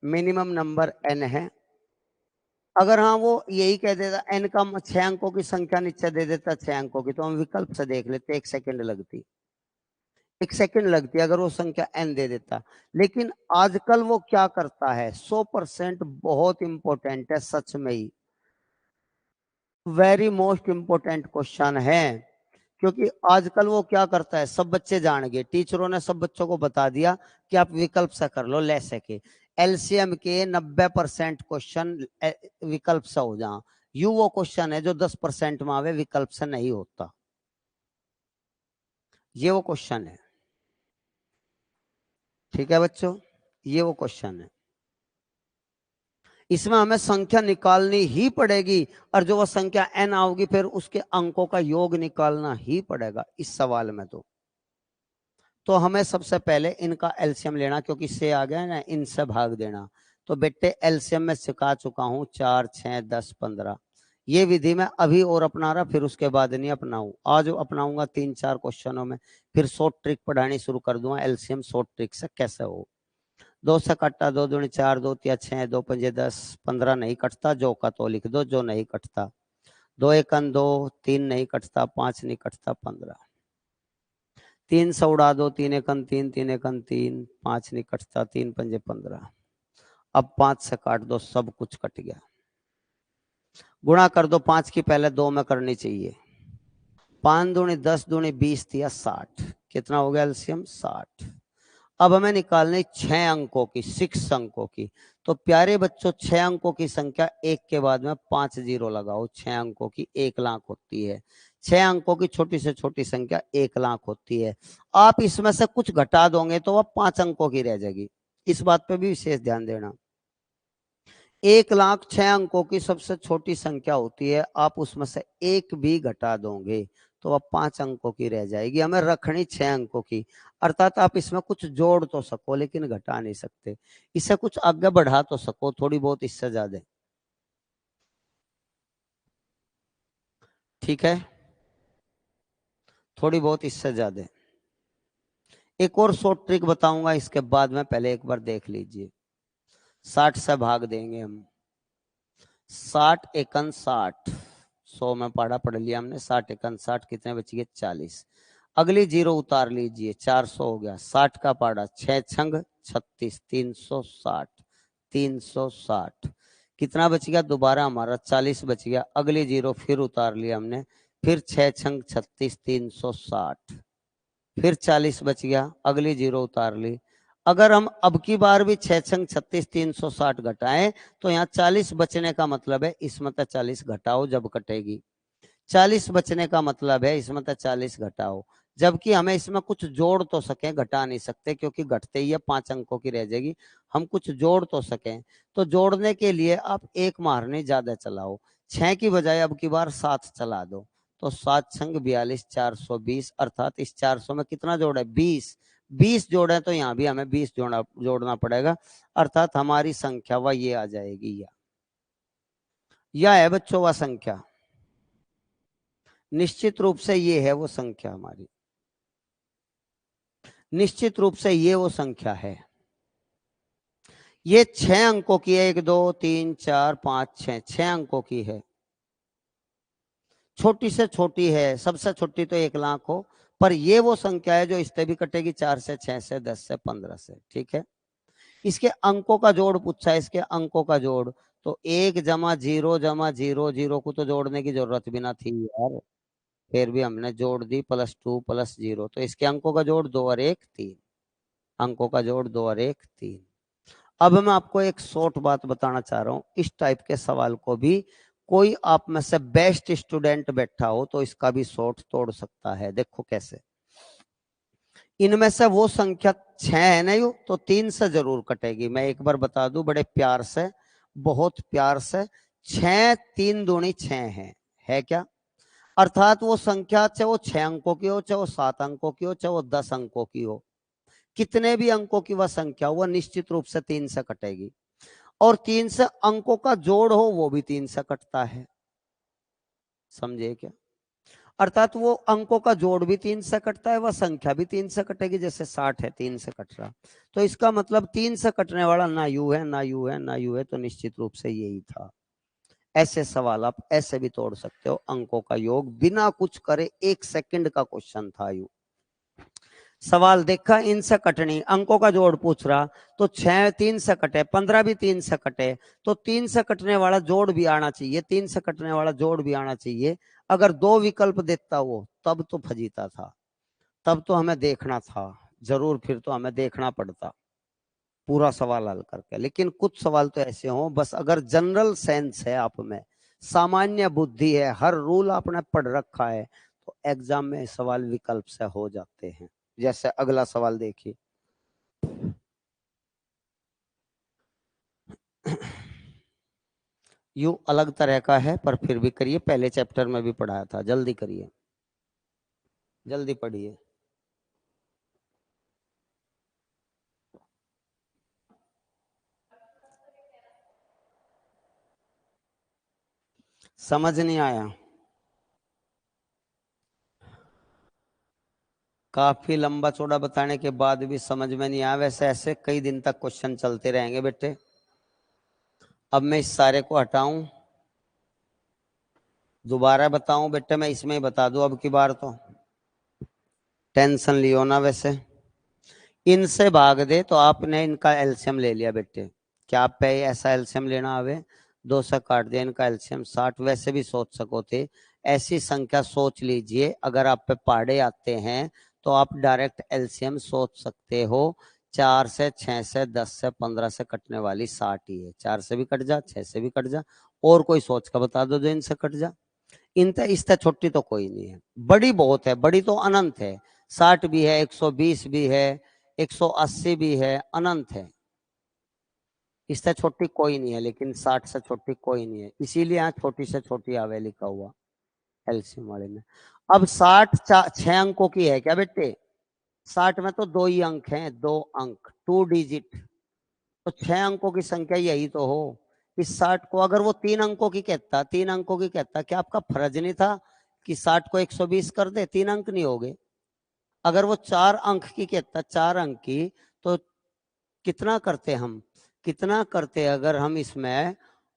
मिनिमम नंबर n है। अगर हाँ वो यही कह देता n का 6 अंकों की संख्या नीचे दे देता 6 अंकों की, तो हम विकल्प से देख लेते, 1 सेकंड लगती, 1 सेकंड लगती अगर वो संख्या n दे देता। लेकिन आजकल वो क्या करता है, 100% बहुत इंपॉर्टेंट है सच में ही, वेरी मोस्ट इंपॉर्टेंट क्वेश्चन है। क्योंकि आजकल वो क्या करता है, सब बच्चे जान गए, टीचरों ने सब बच्चों को बता दिया कि आप विकल्प से कर लो, ले सके। एलसीएम के 90% क्वेश्चन विकल्प से हो जा, यू वो क्वेश्चन है जो 10% में आवे, विकल्प से नहीं होता, ये वो क्वेश्चन है। ठीक है बच्चों, ये वो क्वेश्चन है, इसमें हमें संख्या निकालनी ही पड़ेगी, और जो वो संख्या एन आओगी फिर उसके अंकों का योग निकालना ही पड़ेगा इस सवाल में। तो हमें सबसे पहले इनका एलसीएम लेना, क्योंकि से आ गया ना, इनसे भाग देना। तो बेटे एलसीएम में सिखा चुका हूं, 4 6 10 15, ये विधि मैं अभी और अपना रहा, फिर उसके बाद नहीं अपनाऊं, आज अपनाऊंगा 3 4 क्वेश्चनों में, फिर शॉर्ट ट्रिक पढ़ानी शुरू कर दूंगा, एलसीएम शॉर्ट ट्रिक से कैसे हो। 2 से कटता 2 दूनी 4, 2 तिया 6, 2 पंजे 10, 15 नहीं कटता, जो का तो लिख दो, जो नहीं कटता। 2 एकन 2, 3 नहीं कटता, 5 नहीं कटता, 15। 3 से उड़ा दो, 3 एकन 3, 3 एकन 3, 5 नहीं कटता, 3 पंजे 15। अब 5 से काट दो, सब कुछ कट गया। गुणा कर दो, 5 की पहले 2 में करनी चाहिए। 5 दूनी 10 दूनी 20 दिया 60, कितना हो गया एलसीएम? 60। अब हमें निकालनी 6 अंकों की, 6 अंकों की। तो प्यारे बच्चों 6 अंकों की संख्या एक के बाद में 5 जीरो लगाओ, 6 अंकों की 1 लाख होती है। 6 अंकों की छोटी से छोटी संख्या 1 लाख होती है। आप इसमें से कुछ घटा दोगे तो वह 5 अंकों की रह जाएगी, इस बात पे भी विशेष ध्यान देना। 1 लाख 6 अंकों की सबसे छोटी संख्या होती है, आप उसमें से एक भी घटा दोगे तो वह 5 अंकों की रह जाएगी, हमें रखनी 6 अंकों की। अर्थात आप इसमें कुछ जोड़ तो सको लेकिन घटा नहीं सकते, इससे कुछ आगे बढ़ा तो सको थोड़ी बहुत, इससे ज्यादा। ठीक है, थोड़ी बहुत इससे ज्यादा। एक और शॉर्ट ट्रिक बताऊंगा इसके बाद में, पहले एक बार देख लीजिए। 60 से भाग देंगे हम, 60 एकन 60, 100 में पढ़ा पढ़ लिया हमने, 60 एकन 60, कितने बच गए? 40। अगली जीरो उतार लीजिए, 400 हो गया, 60 का पाड़ा, 6 छंग 36, 360, 360, कितना बच गया? दोबारा हमारा 40 बच गया। अगली जीरो फिर उतार लिया हमने, फिर 6 छंग 36, 360, फिर 40 बच गया, अगली जीरो उतार ली। अगर हम अब की बार भी 6 छंग 36 360 घटाएं तो यहाँ 40 बचने का मतलब है इसमें तो 40 घटाओ जब कटेगी। 40 बचने का मतलब है इसमें तो 40 घटाओ, जबकि हमें इसमें कुछ जोड़ तो सकें, घटा नहीं सकते क्योंकि घटते ही है 5 अंकों की रह जाएगी। हम कुछ जोड़ तो सकें, तो जोड़ने के लिए आप एक मारने ज्यादा चलाओ, 6 की बजाय अब की बार 7 चला दो। तो 7 छंग 42 420, अर्थात इस 400 में कितना जोड़ है 20। 20 जोड़े तो यहाँ भी हमें 20 जोड़ना पड़ेगा, अर्थात हमारी संख्या वह ये आ जाएगी। या है बच्चों वह संख्या, निश्चित रूप से ये है वो संख्या हमारी, निश्चित रूप से ये वो संख्या है। ये 6 अंकों की है, 1 2 3 4 5 6, 6 अंकों की है, छोटी से छोटी है, सबसे छोटी तो 1 लाख हो, पर ये वो संख्या है जो इससे भी कटेगी, 4 से 6 से 10 से 15 से। ठीक है, इसके अंकों का जोड़ पूछा है, इसके अंकों का जोड़, तो 1 जमा 0 जमा 0, 0 को तो जोड़ने की जरूरत भी ना थी यार, फिर भी हमने जोड़ दी, +2 +0, तो इसके अंकों का जोड़ 2 और 1 3, अंकों का जोड़ 2 और 1 3। अब मैं आपको एक शॉर्ट बात बताना चाह रहा हूं, इस टाइप के सवाल को भी कोई आप में से बेस्ट स्टूडेंट बैठा हो तो इसका भी शॉर्ट तोड़ सकता है। देखो कैसे, इनमें से वो संख्या 6 है ना, यू तो 3 से जरूर कटेगी। मैं एक बार बता दूं बड़े प्यार से, बहुत प्यार से, 6 3 दूनी 6 है क्या, अर्थात वो संख्या चाहे वो 6 अंकों की हो, चाहे वो 7 अंकों की हो, चाहे वो 10 अंकों की हो, कितने भी अंकों की वह संख्या वह निश्चित रूप से 3 से कटेगी। और 3 से अंकों का जोड़ हो वो भी 3 से कटता है, समझे क्या, अर्थात वो अंकों का जोड़ भी 3 से कटता है, वह संख्या भी 3 से कटेगी, जैसे 60 है 3 से कट रहा, तो इसका मतलब 3 से कटने वाला ना यू है ना यू है ना यू है, तो निश्चित रूप से यही था। ऐसे सवाल आप ऐसे भी तोड़ सकते हो, अंकों का योग बिना कुछ करे, 1 सेकंड का क्वेश्चन था यू। सवाल देखा, इनसे कटनी, अंकों का जोड़ पूछ रहा, तो 6 3 से कटे, 15 भी 3 से कटे, तो 3 से कटने वाला जोड़ भी आना चाहिए, 3 से कटने वाला जोड़ भी आना चाहिए। अगर 2 विकल्प देता वो तब तो फजीता था, तब तो हमें देखना था जरूर, फिर तो हमें देखना पड़ता पूरा सवाल हल करके। लेकिन कुछ सवाल तो ऐसे हो, बस अगर जनरल सेंस है आप में, सामान्य बुद्धि है, हर रूल आपने पढ़ रखा है, तो एग्जाम में सवाल विकल्प से हो जाते हैं। जैसे अगला सवाल देखिए, यू अलग तरह का है पर फिर भी करिए, पहले चैप्टर में भी पढ़ाया था, जल्दी करिए, जल्दी पढ़िए। समझ नहीं आया, काफी लंबा चौड़ा बताने के बाद भी समझ में नहीं आया, वैसे ऐसे कई दिन तक क्वेश्चन चलते रहेंगे बेटे। अब मैं इस सारे को हटाऊं, दोबारा बताऊं बेटे, मैं इसमें ही बता दूं अब की बार, तो टेंशन लियो ना। वैसे इनसे भाग दे तो आपने इनका एलसीएम ले लिया बेटे, क्या आप पे ऐसा एलसीएम लेना आवे, 2 से काट दिया, इनका एलसीएम 60, वैसे भी सोच सको थे, ऐसी संख्या सोच लीजिए, अगर आप पे पहाड़े आते हैं तो आप डायरेक्ट एलसीएम सोच सकते हो। 4 से 6 से 10 से 15 से कटने वाली 60 ही है, 4 से भी कट जा 6 से भी कट जा, और कोई सोच का बता दो जो इनसे कट जा। इनसे इससे छोटी तो कोई नहीं है, बड़ी बहुत है, बड़ी तो अनंत है, 60 भी है, 120 भी है, 180 भी है, अनंत है, इससे छोटी कोई नहीं है, लेकिन 60 से छोटी कोई नहीं है, इसीलिए यहाँ छोटी से छोटी आवे लिखा हुआ एलसीएम वाले में। अब 60 6 अंकों की है क्या बेटे, 60 में तो 2 ही अंक हैं, 2 अंक 2 डिजिट, तो 6 अंकों की संख्या यही तो हो। इस 60 को अगर वो 3 अंकों की कहता, 3 अंकों की कहता, क्या आपका फर्ज नहीं था कि 60 को 120 कर दे, 3 अंक नहीं हो गए। अगर वो 4 अंक की कहता, 4 अंक की, तो कितना करते हम, कितना करते अगर हम इसमें,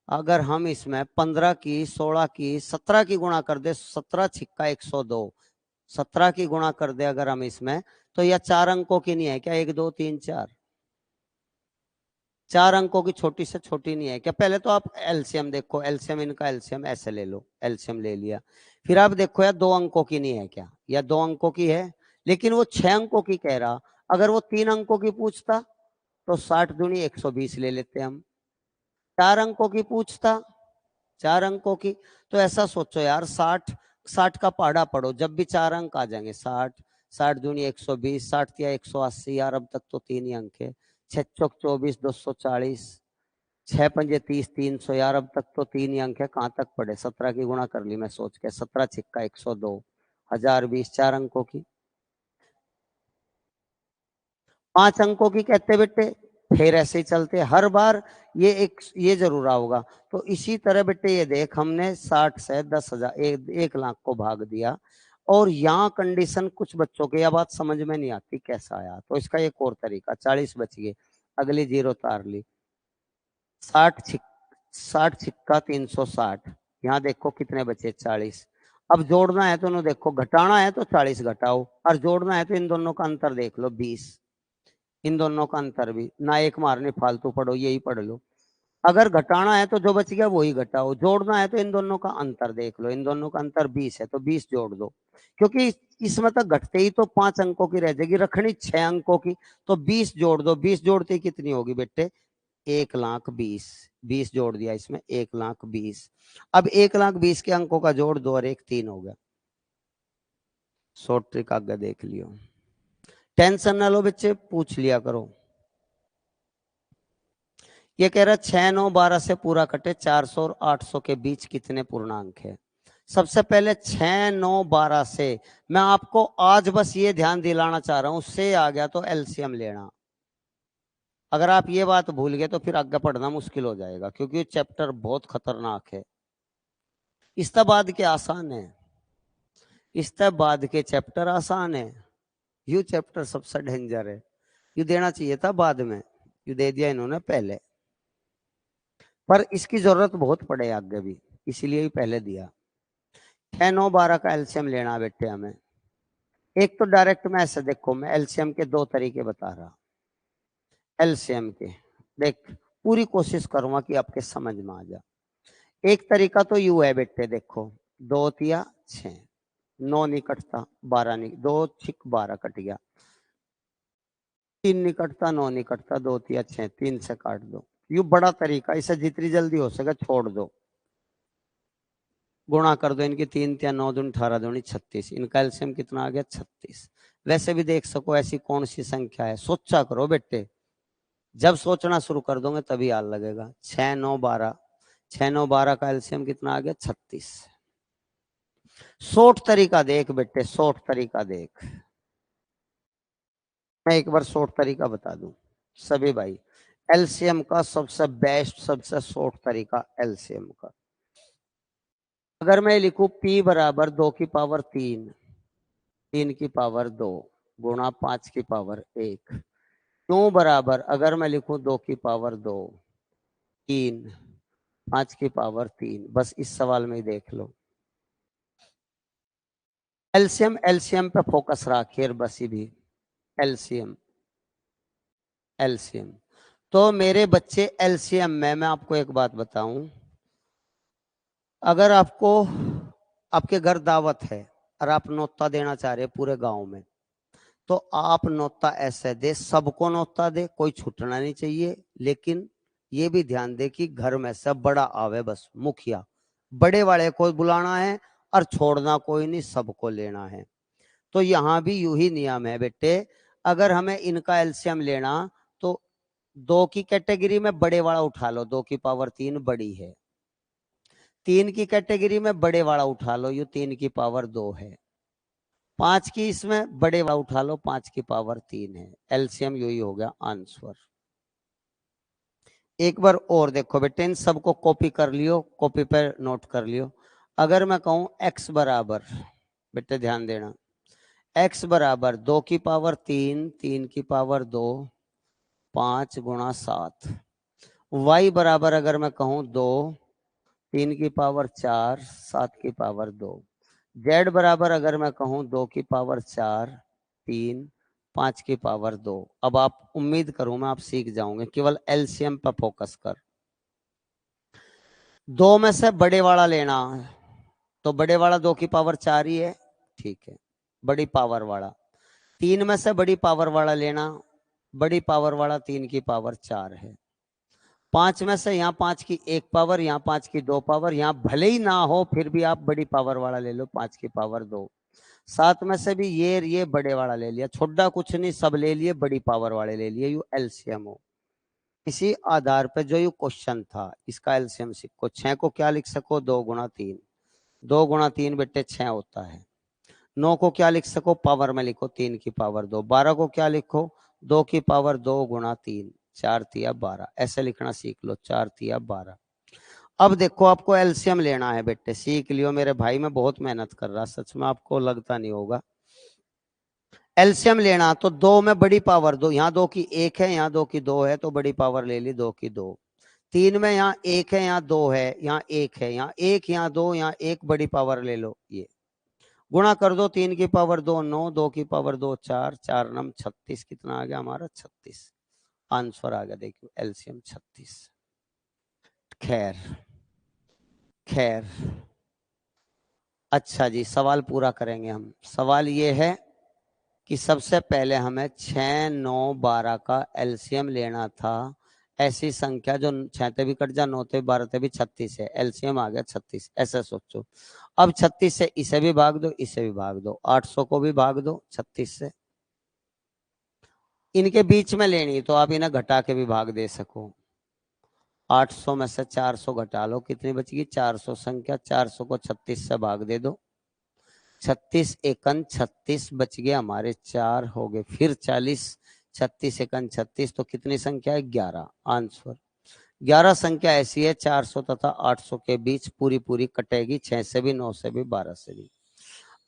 अगर हम इसमें 15 की 16 की 17 की गुणा कर दे, 17 छिक्का 102, 17 की गुणा कर दे अगर हम इसमें, तो यह 4 अंकों की नहीं है क्या, 1 2 3 4, 4 अंकों की छोटी से छोटी नहीं है क्या। पहले तो आप एलसीएम देखो, एलसीएम इनका एलसीएम ऐसे ले लो, एलसीएम ले लिया, फिर आप देखो यार 2 अंकों की नहीं है क्या, या 2 अंकों की है, लेकिन वो 6 अंकों की कह रहा, अगर वो 3 अंकों की पूछता तो 60 दूनी 120 ले लेते हैं हम। 4 अंकों की पूछता, 4 अंकों की, तो ऐसा सोचो यार, 60 60 का पहाड़ा पढ़ो, जब भी 4 अंक आ जाएंगे, 60 60 दूनी 120, 60 या 180 यार, अब तक तो 3 ही अंक है। 6 चौक 24, 240, 6 पंजे 30, 300 यार, अब तक तो 3 ही अंक है, कहाँ तक पढ़े। 17 की गुणा कर ली मैं सोच के, 17 छिक्का 102, 1020, 4 अंकों की। 5 अंकों की कहते बेटे, फिर ऐसे ही चलते हर बार, ये जरूर होगा। तो इसी तरह बेटे ये देख, हमने 60 से 10,000 1 लाख को भाग दिया, और यहाँ कंडीशन कुछ बच्चों के यह बात समझ में नहीं आती कैसा आया, तो इसका एक और तरीका, 40 बच गए, अगली जीरो तार ली। 60 छिक्का 360, यहाँ देखो कितने बचे, 40। अब जोड़ना है तो उन्हें देखो, घटाना है तो 40 घटाओ, और जोड़ना है तो इन दोनों का अंतर देख लो 20, इन दोनों का अंतर भी ना, एक मारने फालतू पढ़ो, यही पढ़ लो। अगर घटाना है तो जो बच गया वही घटाओ, जोड़ना है तो इन दोनों का अंतर देख लो, इन दोनों का अंतर 20 है तो 20 जोड़ दो, क्योंकि इसमें तक घटते ही तो 5 अंकों की रह जाएगी, रखनी 6 अंकों की, तो 20 जोड़ दो, 20 जोड़ते ही कितनी होगी बेटे, 1,20,000, 20 जोड़ दिया इसमें, 1,20,000। अब 1,20,000 के अंकों का जोड़ दो और 1 3 हो गया। शॉर्ट ट्रिक आगे देख लियो, टेंशन ना लो बच्चे, पूछ लिया करो। ये कह रहा 6 9 12 से पूरा कटे, 400 और 800 के बीच कितने पूर्णांक है। सबसे पहले 6 9 12 से, मैं आपको आज बस ये ध्यान दिलाना चाह रहा हूं, उससे आ गया तो एलसीएम लेना। अगर आप ये बात भूल गए तो फिर आगे पढ़ना मुश्किल हो जाएगा, क्योंकि चैप्टर बहुत खतरनाक है। इसके बाद के आसान है, इसके बाद के चैप्टर आसान है, यू चैप्टर सबसे डेंजर है। यू देना चाहिए था बाद में, यू दे दिया इन्होंने पहले, पर इसकी जरूरत बहुत पड़े आगे भी, इसीलिए ही पहले दिया। 6 9 12 का एलसीएम लेना बेटे हमें। एक तो डायरेक्ट में ऐसे देखो, मैं एलसीएम के 2 तरीके बता रहा, एलसीएम के देख, पूरी कोशिश करूंगा कि आपके समझ में आ जाए। एक तरीका तो यू है बेटे, देखो 2 तिया 6, 9 नहीं कटता, 12 नहीं, 2 छिक 12 कट गया, 3 नहीं कटता, 9 नहीं कटता, 2 तिया 6, 3 से काट दो। यू बड़ा तरीका, इसे जितनी जल्दी हो सके छोड़ दो, गुणा कर दो इनकी, 3 तिया 9 दूनी 18 दूनी 36, इनका एलसीएम कितना आ गया 36। वैसे भी देख सको ऐसी कौन सी संख्या है, सोचा करो बेटे, जब सोचना शुरू कर दोगे तभी याद लगेगा। 6 9 12, 6 9 12 का एलसीएम कितना आ गया 36। शॉर्ट तरीका देख बेटे, शॉर्ट तरीका देख, मैं एक बार शॉर्ट तरीका बता दूं सभी भाई, एलसीएम का सबसे बेस्ट, सबसे शॉर्ट तरीका एलसीएम का, अगर मैं लिखूं p बराबर 2 की पावर 3, 3 की पावर 2 गुणा 5 की पावर 1, क्यों बराबर, अगर मैं लिखूं 2 की पावर 2, 3, 5 की पावर 3, बस इस सवाल में ही देख लो। एलसीएम, एलसीएम पे फोकस रखिए, बस ही भी एलसीएम, एलसीएम। तो मेरे बच्चे एलसीएम में मैं आपको एक बात बताऊं, अगर आपको आपके घर दावत है और आप नोता देना चाह रहे पूरे गांव में, तो आप नोता ऐसे दे, सबको नोता दे, कोई छूटना नहीं चाहिए, लेकिन ये भी ध्यान दे कि घर में से बड़ा आवे, बस मुखिया, बड़े वाले को बुलाना है और छोड़ना कोई नहीं, सबको लेना है। तो यहां भी यू ही नियम है बेटे, अगर हमें इनका एलसीएम लेना तो 2 की कैटेगरी में बड़े वाला उठा लो, 2 की पावर 3 बड़ी है, 3 की कैटेगरी में बड़े वाला उठा लो, यू 3 की पावर 2 है, 5 की इसमें बड़े वाला उठा लो, 5 की पावर 3 है, एलसीएम यू ही हो गया आंसर। एक बार और देखो बेटे, इन सबको कॉपी कर लियो, कॉपी पर नोट कर लियो। अगर मैं कहूं x बराबर, बेटे ध्यान देना, x बराबर 2 की पावर 3, 3 की पावर 2, 5 गुणा 7, y बराबर अगर मैं कहूं 2, 3 की पावर 4, 7 की पावर 2, z बराबर अगर मैं कहूं 2 की पावर 4, 3, 5 की पावर 2। अब आप, उम्मीद करूं मैं आप सीख जाओगे, केवल एलसीएम पर फोकस कर। 2 में से बड़े वाला लेना, तो बड़े वाला 2 की पावर 4 ही है, ठीक है, बड़ी पावर वाला। 3 में से बड़ी पावर वाला लेना, बड़ी पावर वाला 3 की पावर 4 है। 5 में से यहाँ 5 की 1 पावर, यहाँ 5 की 2 पावर, यहाँ भले ही ना हो फिर भी आप बड़ी पावर वाला ले लो 5 की पावर 2। 7 में से भी ये बड़े वाला ले लिया, छोटा कुछ नहीं, सब ले लिए, बड़ी पावर वाले ले लिए, यू एलसीएम हो। इसी आधार पर जो यू क्वेश्चन था इसका एलसीएम सीखो। 6 को क्या लिख सको, 2 गुणा 3, 2 गुणा 3 बेटे 6 होता है। 9 को क्या लिख सको, पावर में लिखो 3 की पावर 2। 12 को क्या लिखो, 2 की पावर 2 गुणा 3, 4 तिया 12, ऐसे लिखना सीख लो, 4 तिया 12। अब देखो आपको एलसीएम लेना है बेटे, सीख लियो मेरे भाई, मैं बहुत मेहनत कर रहा, सच में आपको लगता नहीं होगा। एलसीएम लेना तो 2 में बड़ी पावर 2, यहाँ 2 की 1 है, यहाँ 2 की 2 है, तो बड़ी पावर ले ली 2 की 2। 3 में यहाँ 1 है, यहाँ 2 है, यहाँ 1 है, यहाँ 1, यहाँ 2, यहाँ 1, बड़ी पावर ले लो, ये गुणा कर दो, 3 की पावर 2 9, 2 की पावर 2 4, 4 नम 36, कितना आ गया हमारा 36, आंसर आ गया, देखियो एलसीएम 36। खैर खैर, अच्छा जी, सवाल पूरा करेंगे हम। सवाल ये है कि सबसे पहले हमें 6 9 12 का एलसीएम लेना था। ऐसी संख्या जो 6 ते भी कट जा, 9 ते 12 ते भी 36 है, एलसीएम आ गया 36, ऐसा सोचो। अब 36 से इसे भी भाग दो, इसे भी भाग दो, 800 को भी भाग दो 36 से। इनके बीच में लेनी तो आप इन्हें घटा के भी भाग दे सको। 800 में से 400 घटा लो, कितनी बचेगी 400 संख्या, 400 को 36 से भाग दे दो, 36 एकन 36 बच गए हमारे, 4 हो गए, फिर 40, 36 एकन 36, तो कितनी संख्या है 11, आंसर 11 संख्या ऐसी है 400 तथा 800 के बीच पूरी पूरी कटेगी, 6 से भी, 9 से भी, 12 से भी।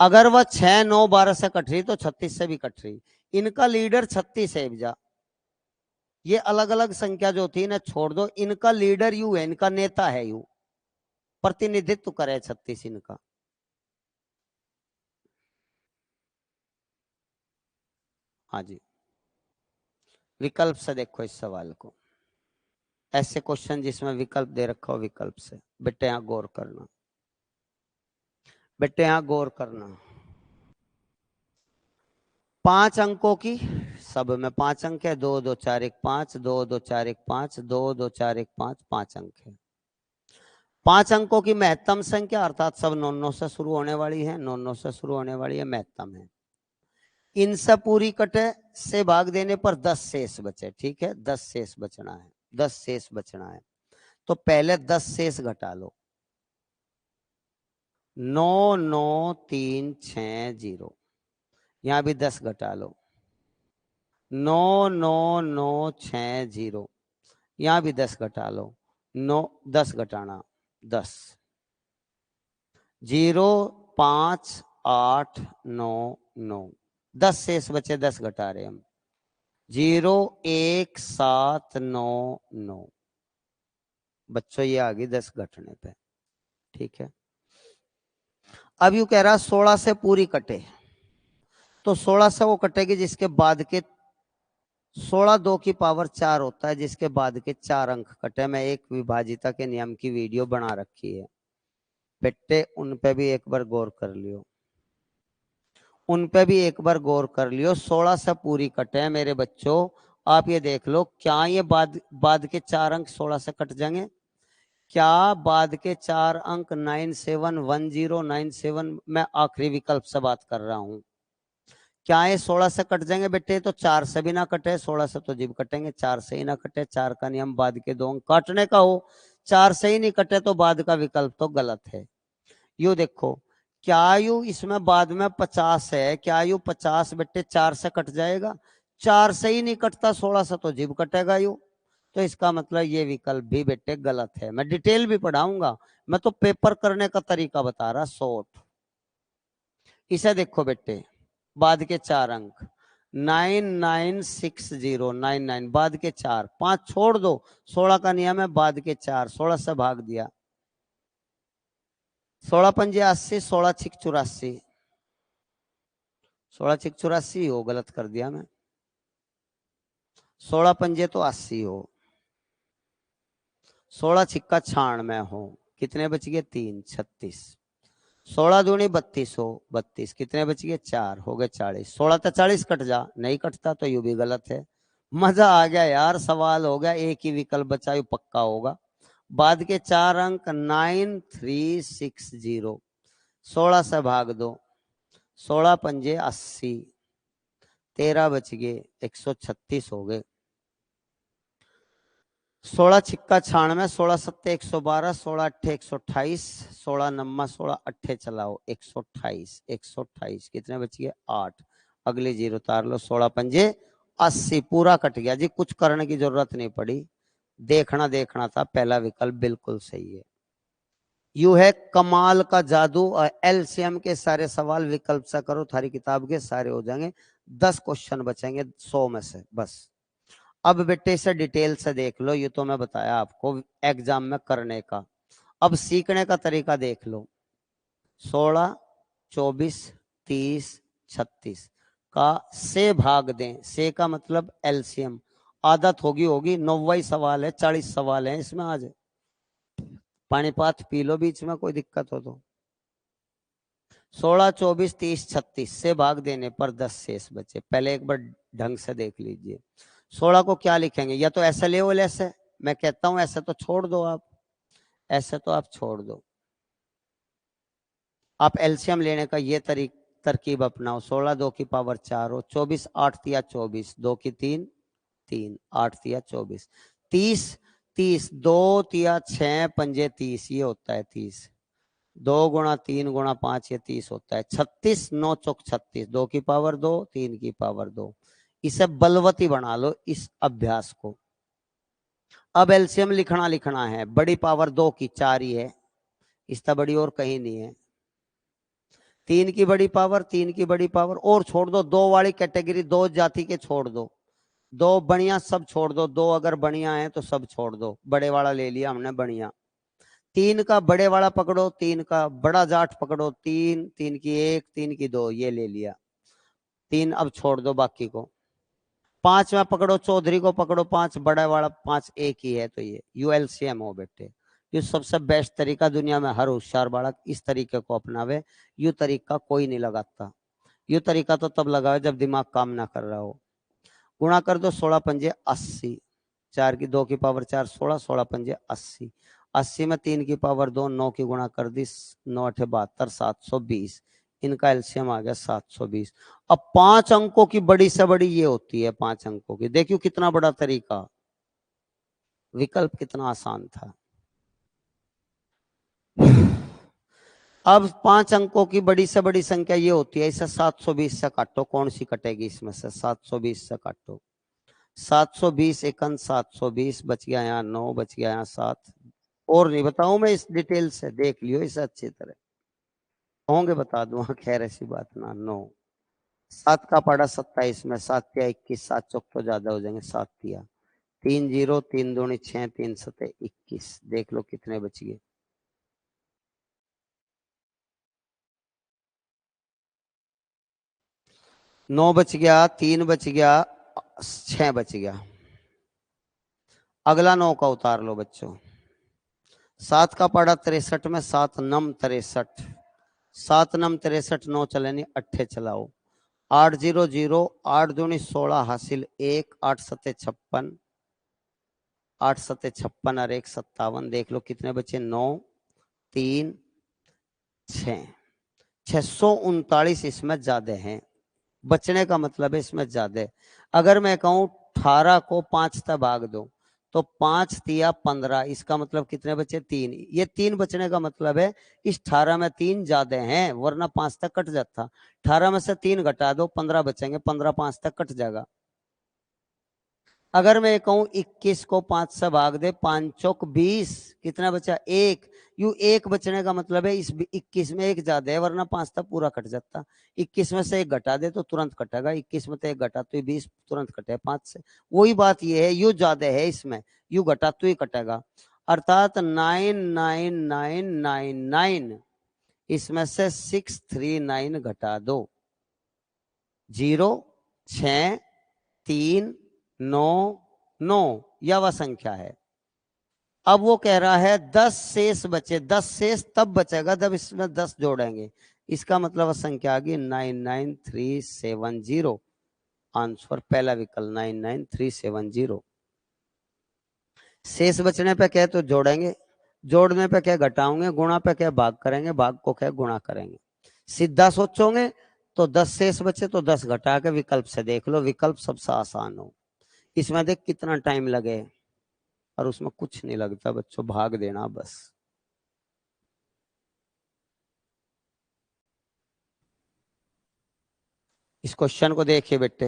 अगर वह 6 9 12 से कट रही तो 36 से भी कट रही। इनका लीडर 36 है जा, ये अलग अलग संख्या जो थी ना छोड़ दो, इनका लीडर यू है, इनका नेता है यू, प्रतिनिधित्व करे 36 इनका। हाँ जी, विकल्प से देखो इस सवाल को, ऐसे क्वेश्चन जिसमें विकल्प दे रखा हो, विकल्प से बेटे यहां गौर करना, बेटे यहां गौर करना। 5 अंकों की, सब में 5 अंक है, 2 2 4 1 5, 2 2 4 1 5, 2 2 4 1 5, 5 अंक है। 5 अंकों की महत्तम संख्या अर्थात सब 9 9 से शुरू होने वाली है, 9 9 से शुरू होने वाली है, महत्तम है। इनसे पूरी कटे से भाग देने पर 10 शेष बचे, ठीक है, 10 शेष बचना है, 10 शेष बचना है, तो पहले 10 शेष घटा लो, 9 9 3 6 0, यहां भी 10 घटा लो, 9 9 9 6 0, यहां भी 10 घटा लो, 9 10 घटाना 10, 0 5 8 9 9, 10 शेष बचे, 10 घटा रहे हम, 0 1 7 9 9, बच्चों ये आ गई 10 घटने पे, ठीक है। अब यू कह रहा 16 से पूरी कटे, तो 16 से वो कटेगी जिसके बाद के 16 2 की पावर 4 होता है, जिसके बाद के 4 अंक कटे। मैं एक विभाजिता के नियम की वीडियो बना रखी है बेटे, उन पे भी एक बार गौर कर लियो, उन पे भी एक बार गौर कर लियो। 16 से पूरी कटे मेरे बच्चों, आप ये देख लो, क्या ये बाद के 4 अंक 16 से कट जाएंगे? क्या बाद के 4 अंक 971097, मैं आखिरी विकल्प से बात कर रहा हूं, क्या ये 16 से कट जाएंगे बेटे? तो 4 से भी ना कटे, 16 से तो जीव कटेंगे, 4 से ही ना कटे, 4 का नियम बाद के 2 अंक काटने का हो, 4 से ही नहीं कटे तो बाद का विकल्प तो गलत है। यू देखो, क्या यू इसमें बाद में 50 है, क्या यू 50 बेटे 4 से कट जाएगा? 4 से ही नहीं कटता, 16 से तो जीव कटेगा यू, तो इसका मतलब ये विकल्प भी बेटे गलत है। मैं डिटेल भी पढ़ाऊंगा, मैं तो पेपर करने का तरीका बता रहा, शॉर्ट। इसे देखो बेटे, बाद के 4 अंक 996099, बाद के 4, 5 छोड़ दो, 16 का नियम है बाद के 4, 16 से भाग दिया, 16 पंजे 80, 16 छिक 84, 16 छिक 84 हो, गलत कर दिया मैं, 16 पंजे तो 80 हो, 16 छिक्का 96 हो, कितने बच गए 3 36, 16 दूनी 32 हो, 32, कितने बच गए 4 हो गए 40, 16 तो 40 कट जा, नहीं कटता तो यू भी गलत है, मजा आ गया यार, सवाल हो गया, एक ही विकल्प बचा, ये पक्का होगा। बाद के 4 अंक 9360, 16 से भाग दो, 16 पंजे 80, 13 बच गए, 136 हो गए। 16 छिक्का 96, 16 सत्ते 112, 16 अट्ठे 128, 16 नम्मा 16 अट्ठे चलाओ 128, 128 कितने बच गए 8। अगली जीरो उतार लो, 16 पंजे 80, पूरा कट गया जी, कुछ करने की जरूरत नहीं पड़ी, देखना देखना था, पहला विकल्प बिल्कुल सही है। यू है कमाल का जादू, और एलसीएम के सारे सवाल विकल्प से करो, थारी किताब के सारे हो जाएंगे, 10 क्वेश्चन बचेंगे 100 में से बस। अब बेटे इसे डिटेल से देख लो, ये तो मैं बताया आपको एग्जाम में करने का, अब सीखने का तरीका देख लो। 16, 24, 30, 36 का से भाग दें, से का मतलब एलसीएम, आदत होगी होगी, 90 सवाल है, 40 सवाल है इसमें, आज पानीपात पी लो बीच में, कोई दिक्कत हो तो। 16, 24, 30, 36 से भाग देने पर 10 शेष बचे, पहले एक बार ढंग से देख लीजिए। 16 को क्या लिखेंगे, या तो ऐसे ले वो, ऐसे मैं कहता हूं, ऐसे तो छोड़ दो आप, ऐसे तो आप छोड़ दो, आप एलसीएम लेने का ये तरकीब अपनाओ। 16 2 की पावर 4 हो, 24 8 तिया 24, 2 की 3 3, 8 तिया 24, 30 30 2 तिया 6 पंजे 30, ये होता है 30, 2 गुणा 3 गुणा 5 ये 30 होता है, 36 9 चौक 36, 2 की पावर 2 3 की पावर 2, इसे बलवती बना लो इस अभ्यास को। अब एलसीएम लिखना है, बड़ी पावर 2 की 4 ही है, इसका बड़ी और कहीं नहीं है, 3 की बड़ी पावर 3 की बड़ी पावर, और छोड़ दो, 2 वाली कैटेगरी 2 जाति के छोड़ दो, 2 बढ़िया सब छोड़ दो, 2 अगर बढ़िया है तो सब छोड़ दो, बड़े वाला ले लिया हमने बढ़िया, 3 का बड़े वाला पकड़ो, 3 का बड़ा जाट पकड़ो, 3 3 की 1 3 की 2 ये ले लिया, 3 अब छोड़ दो बाकी को, 5 में पकड़ो चौधरी को पकड़ो, 5 बड़ा वाला 5 एक ही है, तो ये यूएलसीएम हो बेटे, ये सबसे बेस्ट तरीका दुनिया में, हर होशियार बालक इस तरीके को अपनावे, यू तरीका कोई नहीं लगाता, यू तरीका तो तब लगाओ जब दिमाग काम ना कर रहा हो। गुणा कर दो, 16 पंजे 80, 4 की 2 की पावर 4 16, 16 पंजे 80, 80 में 3 की पावर 2 9 की गुणा कर दी, 9 8 72, 720, इनका एलसीएम आ गया 720। अब 5 अंकों की बड़ी से बड़ी ये होती है, 5 अंकों की, देखियो कितना बड़ा तरीका, विकल्प कितना आसान था। अब 5 अंकों की बड़ी से बड़ी संख्या ये होती है, इसे 720 से काटो, कौन सी कटेगी इसमें से, 720 से काटो, 720 एकन 720, बच गया यहाँ 9, बच गया यहाँ 7, और नहीं बताऊं मैं, इस डिटेल से देख लियो इसे अच्छी तरह, होंगे बता दूंगा, खैर ऐसी बात ना। 9 7 का पड़ा 27 में, 7 तिया 21, 7 चौक तो ज्यादा हो जाएंगे, 7 तिया 3 0, 3 दूनी 6, 3 सते 21, देख लो कितने बच गए, 9 बच गया, 3 बच गया, 6 बच गया, अगला 9 का उतार लो बच्चों, 7 का पड़ा 63 में, 7 नम 63, 7 नम 63, 9 चले नहीं, अट्ठे चलाओ, 8 0 0, 8 दूनी 16 हासिल 1, 8 सते 56, 8 सते 56 और 1 57, देख लो कितने बचे, 9 3 6, 639 इसमें ज्यादा हैं, बचने का मतलब है इसमें ज्यादा। अगर मैं कहूं 18 को 5 तक भाग दो, तो 5 तिया 15, इसका मतलब कितने बचे, 3, ये 3 बचने का मतलब है इस 18 में 3 ज्यादा हैं, वरना 5 तक कट जाता, 18 में से 3 घटा दो 15 बचेंगे, 15 5 तक कट जाएगा। अगर मैं कहूं 21 को 5 से भाग दे, 5 चौक 20, कितना बचा 1, यू 1 बचने का मतलब है इस 21 में 1 ज्यादा है, वरना 5 तक पूरा कट जाता, 21 में से 1 घटा दे तो तुरंत कटेगा, 21 में से 1 घटा तो 20 तुरंत कटे 5 से, वही बात ये है, यू ज्यादा है इसमें, यू घटा तो ही कटेगा, अर्थात 99999, इसमें से 639 घटा दो, 0 6 3 9 9, यह वह संख्या है। अब वो कह रहा है 10 शेष बचे, 10 शेष तब बचेगा जब इसमें 10 जोड़ेंगे, इसका मतलब संख्या आ गई 99370, आंसर पहला विकल्प 99370। शेष बचने पे क्या तो जोड़ेंगे, जोड़ने पे क्या घटाओगे, गुणा पे क्या भाग करेंगे, भाग को क्या गुणा करेंगे। सीधा सोचोगे तो 10 शेष बचे तो 10 घटा के विकल्प से देख लो, विकल्प सबसे आसान हो। इसमें देख कितना टाइम लगे, और उसमें कुछ नहीं लगता बच्चों, भाग देना बस। इस क्वेश्चन को देखिए बेटे,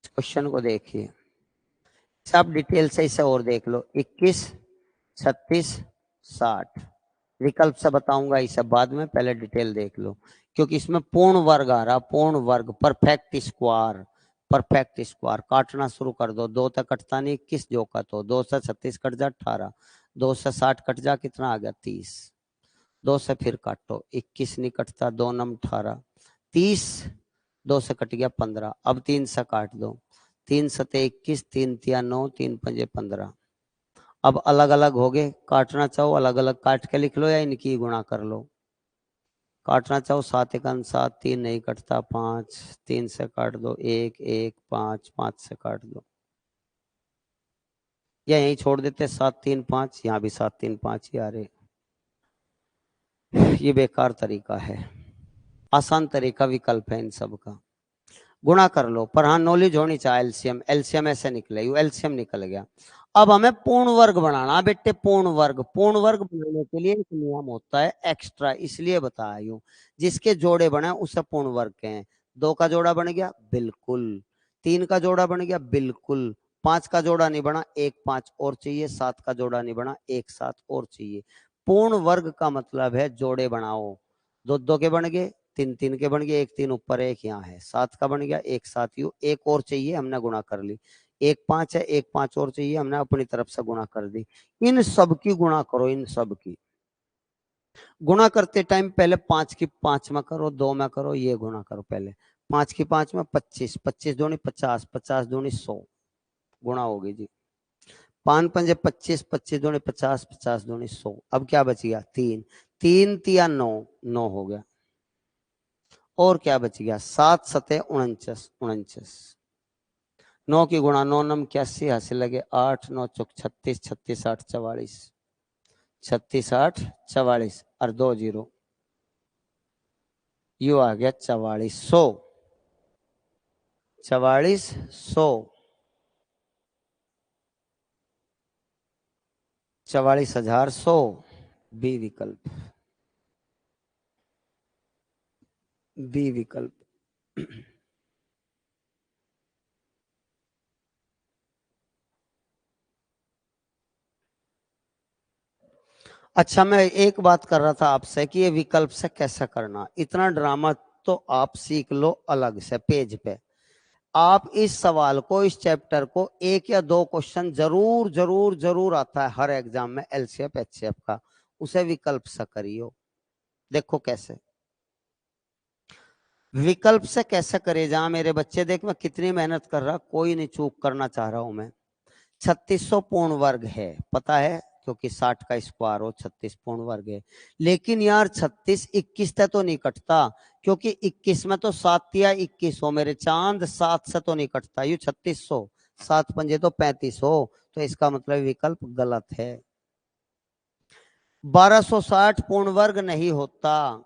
इस क्वेश्चन को देखिए, सब डिटेल से इसे और देख लो। 21, 36, 60 विकल्प से बताऊंगा इसे बाद में, पहले डिटेल देख लो। क्योंकि इसमें पूर्ण वर्ग आ रहा, पूर्ण वर्ग, परफेक्ट स्क्वायर, परफेक्ट स्क्वायर। काटना शुरू कर दो, 2 तक कटता नहीं, 21 जो का तो 2 से 36 कट जा 18, 2 से 60 कट जा कितना आ गया 30, 2 से फिर काटो, 21 नहीं कटता, 2 नम 18, 30, 2 से कट गया 15। अब 3 से काट दो, 3 सते 21, 3 तिया 9, 3 पंजे 15। अब अलग अलग हो गए, काटना चाहो अलग अलग काट के लिख लो या इनकी गुणा कर लो। काटना चाहो 7 1 7, 3 नहीं कटता 5, 3 से काट दो 1 1 5, 5 से काट दो, या यहीं छोड़ देते 7 3 5, यहाँ भी 7 3 5 ही आ रहे। ये बेकार तरीका है, आसान तरीका विकल्प है इन सब का। गुणा कर लो, पर हाँ नॉलेज होनी चाहिए। एलसीएम, एलसीएम ऐसे निकले, यू एलसीएम निकल गया। अब हमें पूर्ण वर्ग बनाना बेटे, पूर्ण वर्ग। पूर्ण वर्ग बनाने के लिए एक नियम होता है एक्स्ट्रा, इसलिए बताया यूं, जिसके जोड़े बने उसे पूर्ण वर्ग कहें। 2 का जोड़ा बन गया बिल्कुल, 3 का जोड़ा बन गया बिल्कुल, 5 का जोड़ा नहीं बना, 1 5 और चाहिए, 7 का जोड़ा नहीं बना, 1 7 और चाहिए। पूर्ण वर्ग का मतलब है जोड़े बनाओ, 2 2 के बन गए, 3 3 के बन गए, 1 3 ऊपर 1 यहाँ है, 7 का बन गया, 1 7 यू, 1 और चाहिए, हमने गुणा कर ली। 1 5 है, 1 5 और चाहिए, हमने अपनी तरफ से गुणा कर दी। इन सब की गुणा करो, इन सब की गुणा करते टाइम पहले 5 की 5 में करो, 2 में करो, ये गुणा करो पहले। 5 की 5 में 25, 25 दूनी 50, 50 दूनी 100, गुणा होगी जी। 5 पंजे 25, 25 दूनी 50, 50 दूनी 100। अब क्या बच गया 3, 3 तिया 9, 9 हो गया। और क्या बच गया 7 सते 49, 49। 9 की गुणा 9 नम 81, हासिल लगे 8 9 चौक 36, 36 8 44, 36 8 44 और 2 0, यू आ गया 4400, 4400, 44,100। बी विकल्प, बी विकल्प। अच्छा, मैं एक बात कर रहा था आपसे कि ये विकल्प से कैसे करना, इतना ड्रामा तो आप सीख लो अलग से पेज पे। आप इस सवाल को, इस चैप्टर को 1 या 2 क्वेश्चन जरूर जरूर जरूर आता है हर एग्जाम में, एलसीएफ एचसीएफ का, उसे विकल्प से करियो। देखो कैसे विकल्प से कैसे करे जा मेरे बच्चे, देख मैं कितनी मेहनत कर रहा, कोई नहीं चूक करना चाह रहा हूं मैं। 3600 पूर्ण वर्ग है, पता है, क्योंकि 60 का स्क्वायर हो, 36 पूर्ण वर्ग है। लेकिन यार 36 21 से तो नहीं कटता, क्योंकि 21 में तो 7 या 21 हो मेरे चांद, 7 से तो नहीं कटता, यू 3600, 7 पंजे तो 35 हो, तो इसका मतलब विकल्प गलत है। 1260 पूर्ण वर्ग नहीं होता,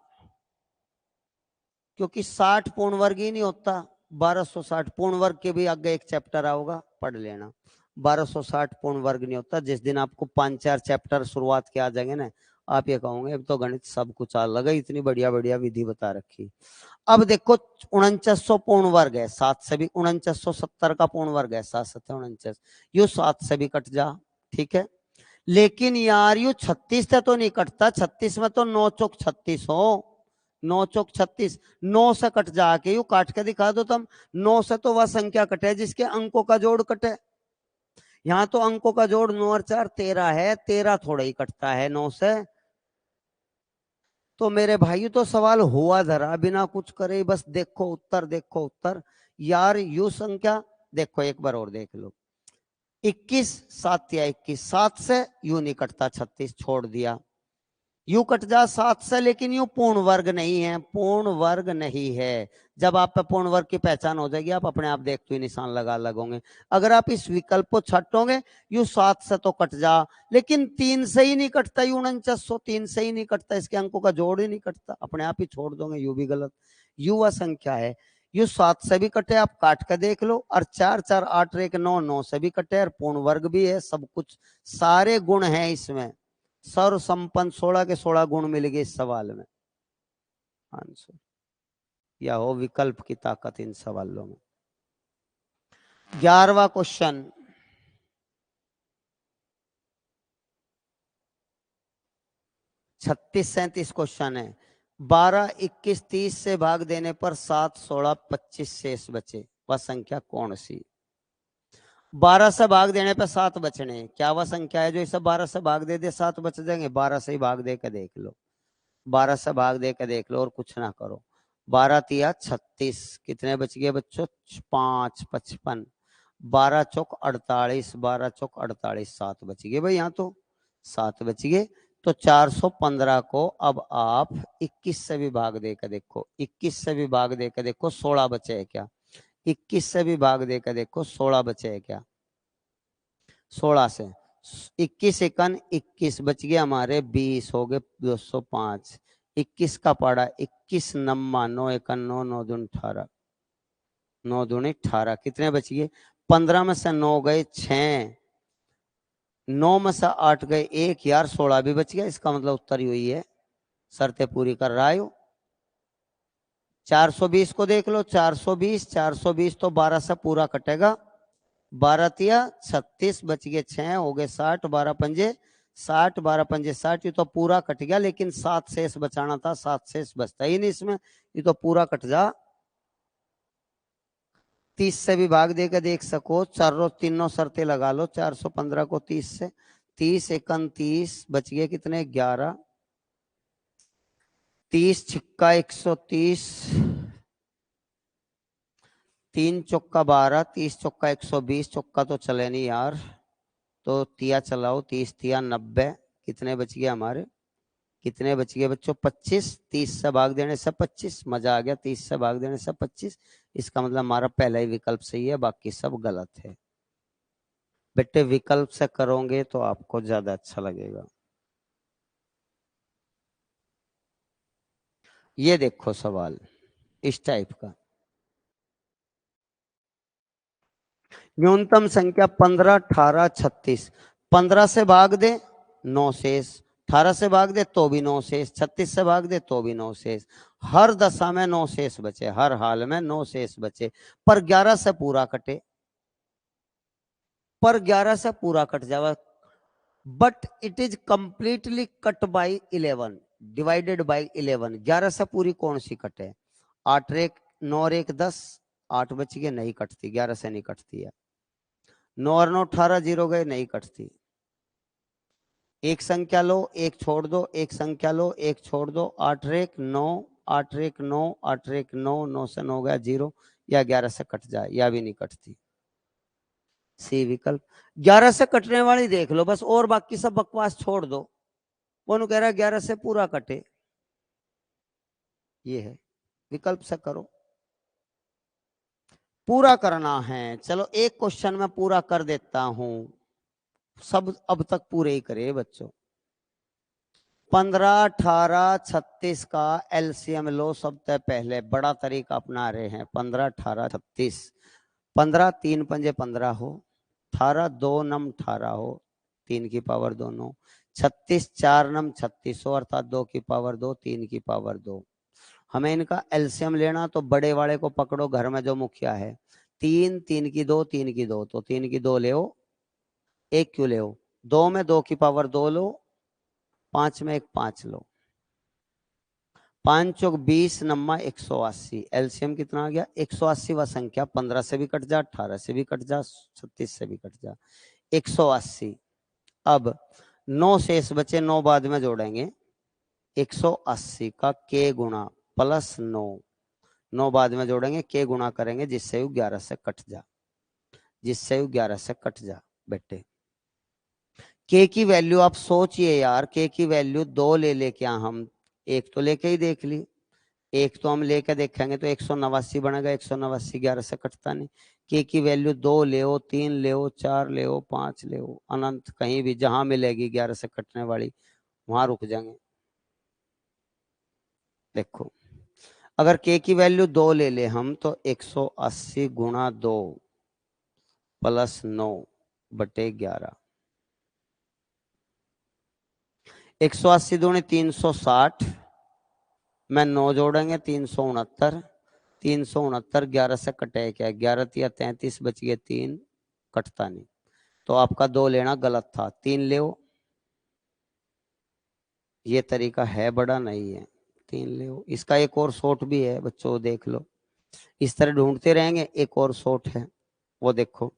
क्योंकि 60 पूर्ण वर्ग ही नहीं होता। 1260 पूर्ण वर्ग के भी आगे एक चैप्टर आओगा, पढ़ लेना। 1260 पूर्ण वर्ग नहीं होता। जिस दिन आपको 5 4 चैप्टर शुरुआत के आ जाएंगे ना, आप ये कहोगे अब तो गणित सब कुछ अलग है, इतनी बढ़िया बढ़िया विधि बता रखी। अब देखो 4900 पूर्ण वर्ग है, 7 से भी 4970 का पूर्ण वर्ग है, 7 7 49, यू 7 से भी कट जा, ठीक है। लेकिन यार यू 36 से तो नहीं कटता, 36 में तो 9 चौक 36 हो, 9 चौक 36, 9 से कट जाके यू काट के दिखा दो तुम। 9 से तो वह संख्या कटे जिसके अंकों का जोड़ कटे, यहाँ तो अंकों का जोड़ 9 और 4 13 है, 13 थोड़ा ही कटता है 9 से। तो मेरे भाई तो सवाल हुआ धरा बिना कुछ करे, बस देखो उत्तर, देखो उत्तर। यार यू संख्या देखो, एक बार और देख लो। 21 7 या 21, 7 से यू नहीं कटता, 36 छोड़ दिया। यू कट जा 7 से, लेकिन यू पूर्ण वर्ग नहीं है, पूर्ण वर्ग नहीं है। जब आप पे पूर्ण वर्ग की पहचान हो जाएगी, आप अपने आप देखते हुए निशान लगा लगोगे। अगर आप इस विकल्प को छटोगे, यू 7 से तो कट जा, लेकिन 3 से ही नहीं कटता, यू 4903 से ही नहीं कटता, इसके अंकों का जोड़ ही नहीं कटता, अपने आप ही छोड़ दोगे, यू भी गलत। यू वह संख्या है, यू 7 से भी कटे, आप काट कर देख लो, और 4 4 8 1 9 9 से भी कटे, और पूर्ण वर्ग भी है, सब कुछ सारे गुण हैं इसमें, सर्व संपन्न 16 के 16 गुण मिल गए इस सवाल में आंसर। या हो विकल्प की ताकत इन सवालों में। 11वां क्वेश्चन, 36-37 क्वेश्चन है। 12 21 30 से भाग देने पर 7 16 25 शेष बचे, वह संख्या कौन सी? 12 से भाग देने पर 7 बचने, क्या वह संख्या है जो इसे 12 से भाग दे दे 7 बच जाएंगे? 12 से ही भाग दे के देख लो, 12 से भाग दे के देख लो और कुछ ना करो। 12 तिया 36, कितने बच गए बच्चों? 5 55, 12 चौक 48, 12 चौक 48, 7 बच गए भाई, यहाँ तो 7 बच गए। तो 415 को अब आप 21 से भी भाग दे के देखो, 21 से भी भाग दे के देखो 16 बचे है क्या? 21 से भी भाग दे के देखो 16 बचे है क्या? 16 से 21 एकन 21 बच गए हमारे, 20 हो गए 205, 21 का पड़ा 21 नम्मा 9 एकन 9 9 दूनी 18, 9 दूनी 18, कितने बच गए? 15 में से 9 गए 6, 9 में से 8 गए 1, यार 16 भी बच गया, इसका मतलब उत्तर ही हुई है, शर्तें पूरी कर रहा है। 420 को देख लो, 420 तो 12 से पूरा कटेगा, 12 तिया 36 बच गए 6 हो गए 60, 12 पंजे 60, 12 पंजे 60, ये तो पूरा कट गया, लेकिन 7 शेष बचाना था, 7 शेष बचता ही नहीं इसमें, ये तो पूरा कट जा। 30 से भी भाग देकर देख सको, चारों तीनों शर्तें लगा लो, 415 को 30 से, 30 एकन 30 बच गए कितने? 11, 30 छिक्का 130, 3 चौका 12, 30 चौका 120, चौका तो चले नहीं यार, तो तिया चलाओ, 30 तिया 90, कितने बच गए हमारे? कितने बच गए बच्चों? 25, 30 से भाग देने से 25, मजा आ गया, 30 से भाग देने से 25, इसका मतलब हमारा पहला ही विकल्प सही है, बाकी सब गलत है। बेटे विकल्प से करोगे तो आपको ज्यादा अच्छा लगेगा। ये देखो सवाल इस टाइप का, न्यूनतम संख्या 15 18 36, 15 से भाग दे 9 शेष, 18 से भाग दे तो भी 9 शेष, 36 से भाग दे तो भी 9 शेष, हर दशा में 9 शेष बचे, हर हाल में 9 शेष बचे, पर 11 से पूरा कटे, पर 11 से पूरा cut Java, but it is completely cut by 11, divided by 11, 11 से पूरी कौन सी कटे? 8 एक 9 एक 10, 8 बच गए, नहीं कटती, 11 से नहीं कटती है, 9 और 9 18, 0 गए, नहीं कटती। एक संख्या लो, एक छोड़ दो, एक संख्या लो, एक छोड़ दो, 8 एक 9, 8 एक 9, 8 एक 9, 9 से 9 गया 0, या 11 से कट जाए, या भी नहीं कटती, सी विकल्प। 11 से कटने वाली देख लो बस, और बाकी सब बकवास छोड़ दो, कौन कह रहा है 11 से पूरा कटे? ये है, विकल्प से करो, पूरा करना है। चलो एक क्वेश्चन में पूरा कर देता हूं, सब अब तक पूरे ही करे बच्चों। 15 18 36 का एलसीएम लो, सबसे पहले बड़ा तरीका अपना रहे हैं, 15 18 36, 15 3 पंजे 15 हो, 18 2 नम 18 हो, 3 की पावर 2 9, 36 4 नम 36 हो, अर्थात 2 की पावर 2, 3 की पावर 2। हमें इनका एलसीएम लेना, तो बड़े वाले को पकड़ो, घर में जो मुखिया है, 3 3 की 2, 3 की 2, तो 3 की 2 ले, एक क्यों ले, 2 में 2 की पावर 2 लो, 5 में एक 5 लो, 5 चौक 20 नम्मा 180, एलसीएम कितना आ गया? 180 व संख्या 15 से भी कट जा, 18 से भी कट जा, 36 से भी कट जा, 180। अब 9 शेष बचे, 9 बाद में जोड़ेंगे, 180 का के गुणा प्लस 9, 9 बाद में जोड़ेंगे, के गुणा करेंगे, जिससे 11 से कट जा, जिससे 11 से कट जा बेटे, के की वैल्यू आप सोचिए यार, के की वैल्यू 2 ले क्या हम, एक तो लेके ही देख ली, एक तो हम लेके देखेंगे तो 189 बनेगा, 189 11 से कटता नहीं। के की वैल्यू 2 ले, 3 ले, 4 ले, 5 ले, अनंत कहीं भी जहां मिलेगी 11 से कटने वाली वहां रुक जाएंगे। देखो अगर के की वैल्यू 2 ले हम तो 180 गुणा 2 प्लस 9 बटे 11, 180 दूनी 360 में 9 जोड़ेंगे 369, 369 11 से कटे क्या, 11 तिया 33 बच गए 3, कटता नहीं। तो आपका 2 लेना गलत था, 3 ले। ये तरीका है बड़ा नहीं है, 3 ले। इसका एक और शॉर्ट भी है बच्चों, देख लो, इस तरह ढूंढते रहेंगे, एक और शॉर्ट है वो देखो।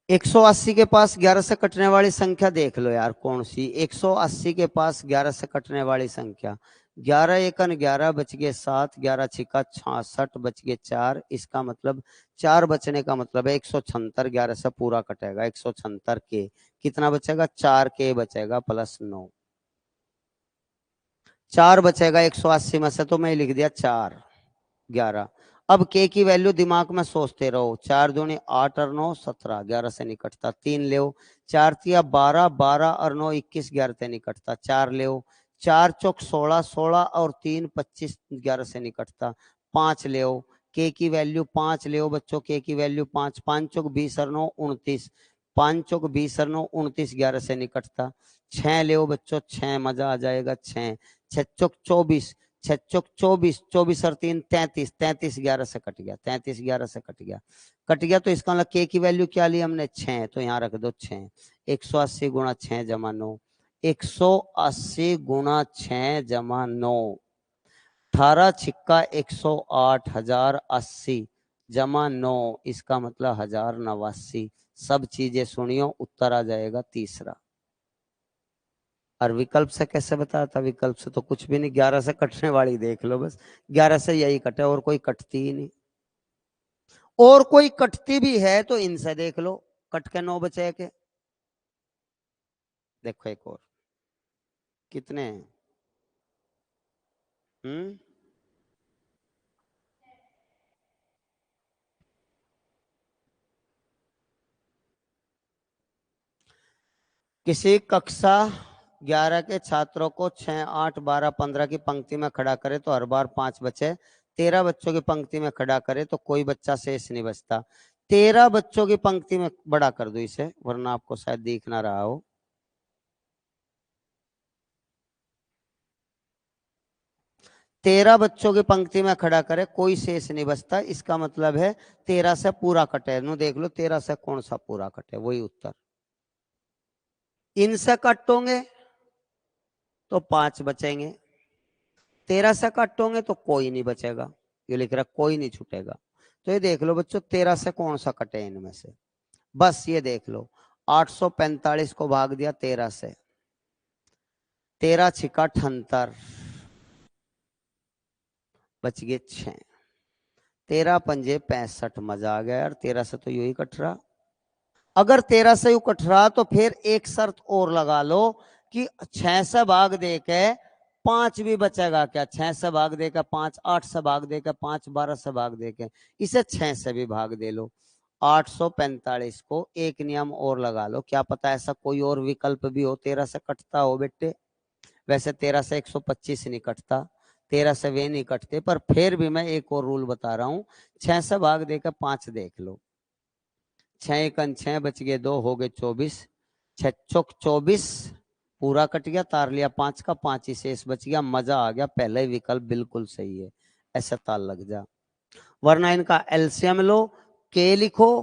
180 के पास 11 से कटने वाली संख्या देख लो यार कौन सी, 180 के पास 11 से कटने वाली संख्या, 11 एकन 11 बच गए 7, 11 छिका 66 बच गए 4, इसका मतलब 4 बचने का मतलब है 176, 11 से पूरा कटेगा 176 के, कितना बचेगा 4 के बचेगा प्लस 9, 4 बचेगा 180 में से, तो मैं लिख दिया 4 11। अब के की वैल्यू दिमाग में सोचते रहो, 4 दूनी 8 और 9 17, 11 से नहीं कटता, 3 ले, 4 तिया 12, 12 और 9 21, 11 से नहीं कटता, 4 ले, 4 चौक 16, 16 और 3 25, 11 से नहीं कटता, 5 ले, के की वैल्यू 5 ले बच्चों, के की वैल्यू 5, 5 चौक 20 और 9 29, 5 चौक 20 और 9 29, 11 से नहीं कटता, 6 ले बच्चों, 6 मजा आ जाएगा, 6 6 चौक 24, 6 चौक 24, 24 और 3 33, 33 11 से कट गया, 33 11 से कट गया, कट गया तो इसका मतलब के की वैल्यू क्या ली हमने 6, तो यहाँ रख दो 6, 180 गुणा 6 जमा 9, 180 गुणा 6 जमा 9, 18 छिक्का 108, 1080 जमा 9, इसका मतलब 1089। सब चीजें सुनियो, उत्तर आ जाएगा तीसरा। और विकल्प से कैसे बताया था, विकल्प से तो कुछ भी नहीं, 11 से कटने वाली देख लो बस, 11 से यही कटे, और कोई कटती ही नहीं, और कोई कटती भी है तो इनसे देख लो, कट के 9 बचे के, देखो एक और कितने हैं, हम्म, किसी कक्षा 11 के छात्रों को 6 8 12 15 की पंक्ति में खड़ा करे तो हर बार 5 बचे, 13 बच्चों की पंक्ति में खड़ा करे तो कोई बच्चा शेष नहीं बचता, 13 बच्चों की पंक्ति में बड़ा कर दो इसे, वरना आपको शायद दिख ना रहा हो, 13 बच्चों की पंक्ति में खड़ा करे कोई शेष नहीं बचता, इसका मतलब है 13 से पूरा कटे, नो देख लो 13 से कौन सा पूरा कटे, वही उत्तर। इनसे काटोगे तो 5 बचेंगे, 13 से काटोगे तो कोई नहीं बचेगा, ये लिख रहा कोई नहीं छूटेगा, तो ये देख लो बच्चों 13 से कौन सा कटे इनमें से, बस ये देख लो, 845 को भाग दिया 13 से, 13 छिका 78 बच गए 6, 13 पंजे 65, मजा आ गया यार, 13 से तो यही कट रहा, अगर 13 से यू कट रहा तो फिर एक शर्त और लगा लो कि 6 से भाग दे के 5 भी बचेगा क्या, 6 से भाग दे के 5, 8 से भाग दे के 5, 12 से भाग दे के, इसे 6 से भी भाग दे लो, 845 को एक नियम और लगा लो, क्या पता ऐसा कोई और विकल्प भी हो 13 से कटता हो बेटे, वैसे 13 से 125 नहीं कटता, 13 से वे नहीं कटते, पर फिर भी मैं एक और रूल बता रहा हूं, 6 से भाग देकर 5 देख लो, 6 एकन 6 बच गए 2 हो गए 24, 6 चौक 24 पूरा कट गया, तार लिया 5 का, 5 ही शेष बच गया, मजा आ गया, पहला ही विकल्प बिल्कुल सही है, ऐसा ताल लग जा, वरना इनका एलसीएम लो, के लिखो,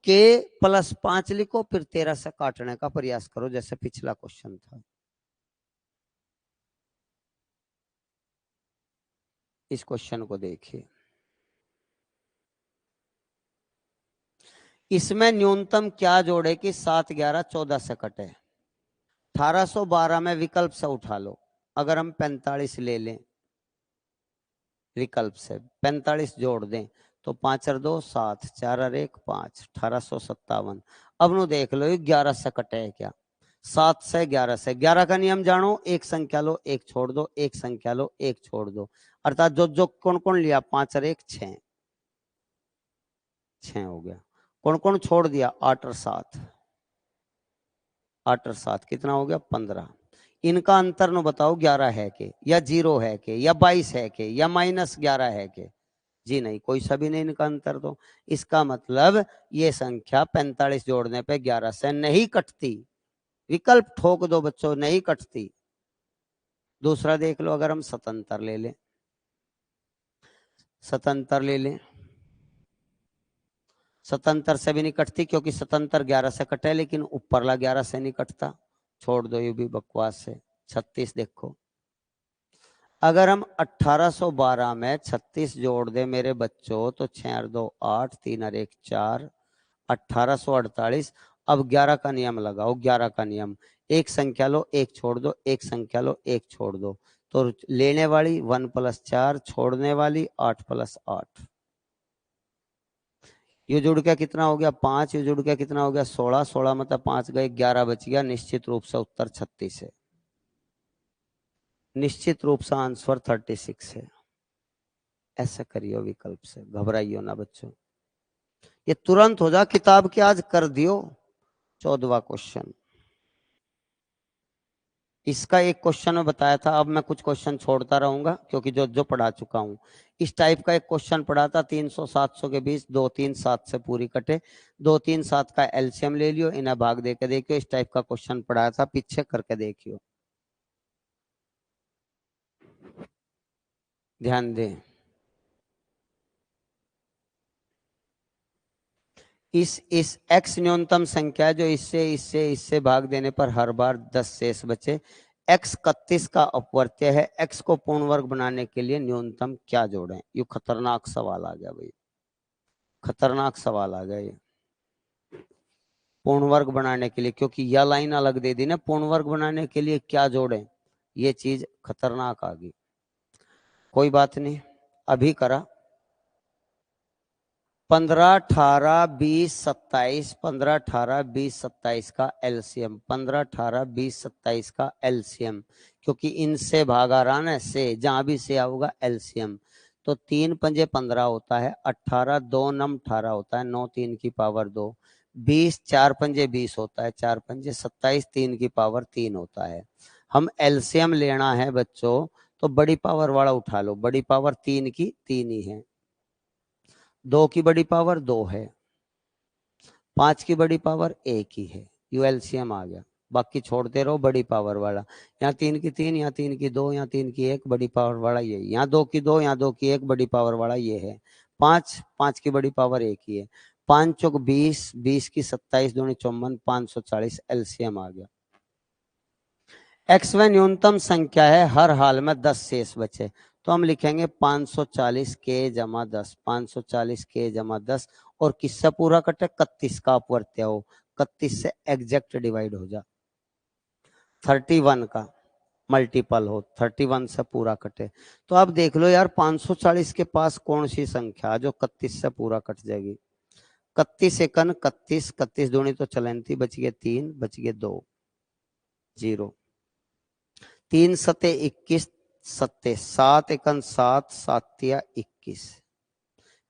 के प्लस 5 लिखो, फिर 13 से काटने का प्रयास करो जैसे पिछला क्वेश्चन था। इस क्वेश्चन को देखिए, इसमें न्यूनतम क्या जोड़े कि 7 11 14 से कटे, 1812 में विकल्प से उठा लो, अगर हम 45 ले लें विकल्प से 45 जोड़ दें तो 5 और 2 7, 4 और 1 5, 1857। अब नु देख लो 11 से कटे है क्या? 7 से 11 से। 11 का नियम जानो, एक संख्या लो एक छोड़ दो, एक संख्या लो एक छोड़ दो। अर्थात जो जो कौन कौन लिया 5 और 1 6, 6 हो गया। कौन कौन छोड़ दिया 8 और 7, 8 और 7 कितना हो गया 15। इनका अंतर नो बताओ 11 है के या 0 है के या 22 है के या -11 है के? जी नहीं, कोई सा भी नहीं इनका अंतर। तो इसका मतलब ये संख्या 45 जोड़ने पे 11 से नहीं कटती। विकल्प ठोक दो बच्चों, नहीं कटती। दूसरा देख लो, अगर हम स्वतंत्र ले लें, स्वतंत्र ले लें, स्वतंत्र से भी नहीं कटती क्योंकि स्वतंत्र 11 से कटे, लेकिन ऊपरला 11 से नहीं कटता। छोड़ दो, ये भी बकवास है। 36 देखो, अगर हम 1812 में 36 जोड़ दे मेरे बच्चों तो 6 और 2 8, 3 और 1 4, 1848। अब 11 का नियम लगाओ, 11 का नियम, एक संख्या लो एक छोड़ दो, एक संख्या लो एक छोड़ दो। तो लेने वाली 1 + 4, छोड़ने वाली 8 + 8। ये जुड़ के कितना हो गया 5, ये जुड़ के कितना हो गया 16, 16 मतलब 5 गए 11 बच गया। निश्चित रूप से उत्तर 36 है। निश्चित रूप से आंसर 36 है। ऐसा करियो विकल्प से, घबराइयो ना बच्चों। ये तुरंत हो जा, किताब के आज कर दियो। 14वां क्वेश्चन, इसका एक क्वेश्चन में बताया था, अब मैं कुछ क्वेश्चन छोड़ता रहूंगा क्योंकि जो जो पढ़ा चुका हूं। इस टाइप का एक क्वेश्चन पढ़ा था 300 700 के बीच 2 3 7 से पूरी कटे। 2 3 7 का एलसीएम ले लियो, इन्हें भाग दे के देखियो। इस टाइप का क्वेश्चन पढ़ाया था, पीछे करके देखियो, ध्यान दें। इस x न्यूनतम संख्या जो इससे इससे इससे भाग देने पर हर बार 10 शेष बचे। x 31 का अपवर्त्य है। x को पूर्ण वर्ग बनाने के लिए न्यूनतम क्या जोड़ें? ये खतरनाक सवाल आ गया भाई, खतरनाक सवाल आ गया ये। पूर्ण वर्ग बनाने के लिए, क्योंकि यह लाइन अलग दे दी ना, पूर्ण वर्ग बनाने के लिए क्या जोड़ें, ये चीज खतरनाक आ गई। कोई बात नहीं, अभी करा। 15 18 20 27, 15 18 20 27 का एलसीएम, 15 18 20 27 का एलसीएम, क्योंकि इनसे भागा रहा ना, से जहां भी से आऊगा एलसीएम। तो 3 पंजे 15 होता है, 18 2 नम 18 होता है, 9 3 की पावर 2, 20 4 पंजे 20 होता है, 4 पंजे 27, 3 की पावर 3 होता है। हम एलसीएम लेना है बच्चों, तो बड़ी पावर वाला उठा लो। बड़ी पावर 3 की 3 ही है, 2 की बड़ी पावर 2 है, 5 की बड़ी पावर 1 ही है। यू एलसीएम आ गया। बाकी छोड़ते रहो बड़ी पावर वाला। यहाँ 3 की 3, यहाँ 3 की 2, यहाँ 3 की 1, बड़ी पावर वाला ये। यहाँ 2 की 2, यहाँ 2 की 1, बड़ी पावर वाला ये है। 5, 5 की बड़ी पावर 1 ही है। 5 चौक 20, 20 की 27 दूनी 54, 540 एलसीएम आ गया। एक्स व न्यूनतम संख्या है, हर हाल में 10 शेष बचे। तो हम लिखेंगे 540 के जमा 10, 540 के जमा 10, और किससे पूरा कटे 31 का अपवर्त्य हो, 31 से एग्जैक्ट डिवाइड हो जा, 31 का मल्टीपल हो, 31 से पूरा कटे। तो आप देख लो यार 540 के पास कौन सी संख्या जो 31 से पूरा कट जाएगी। 31 एकन 31, 31 दूनी तो चलन थी, बच गए 3, बच गए 2 0, 3 सते 21 सत्ते, 7 एकन 7, 7 या 21,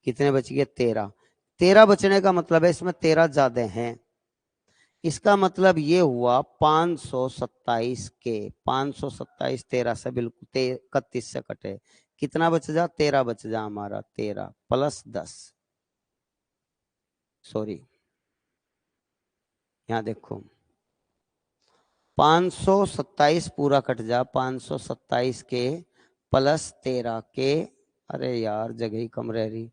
कितने बच गए 13। 13 बचने का मतलब है इसमें 13 ज्यादा हैं। इसका मतलब ये हुआ 527 के, 527 13 से बिल्कुल 31 से कटे, कितना बच जा 13 बच जा हमारा, 13 प्लस 10, सॉरी यहाँ देखो 527 पूरा कट जा, 527 के प्लस 13 के, अरे यार जगह ही कम रह रही,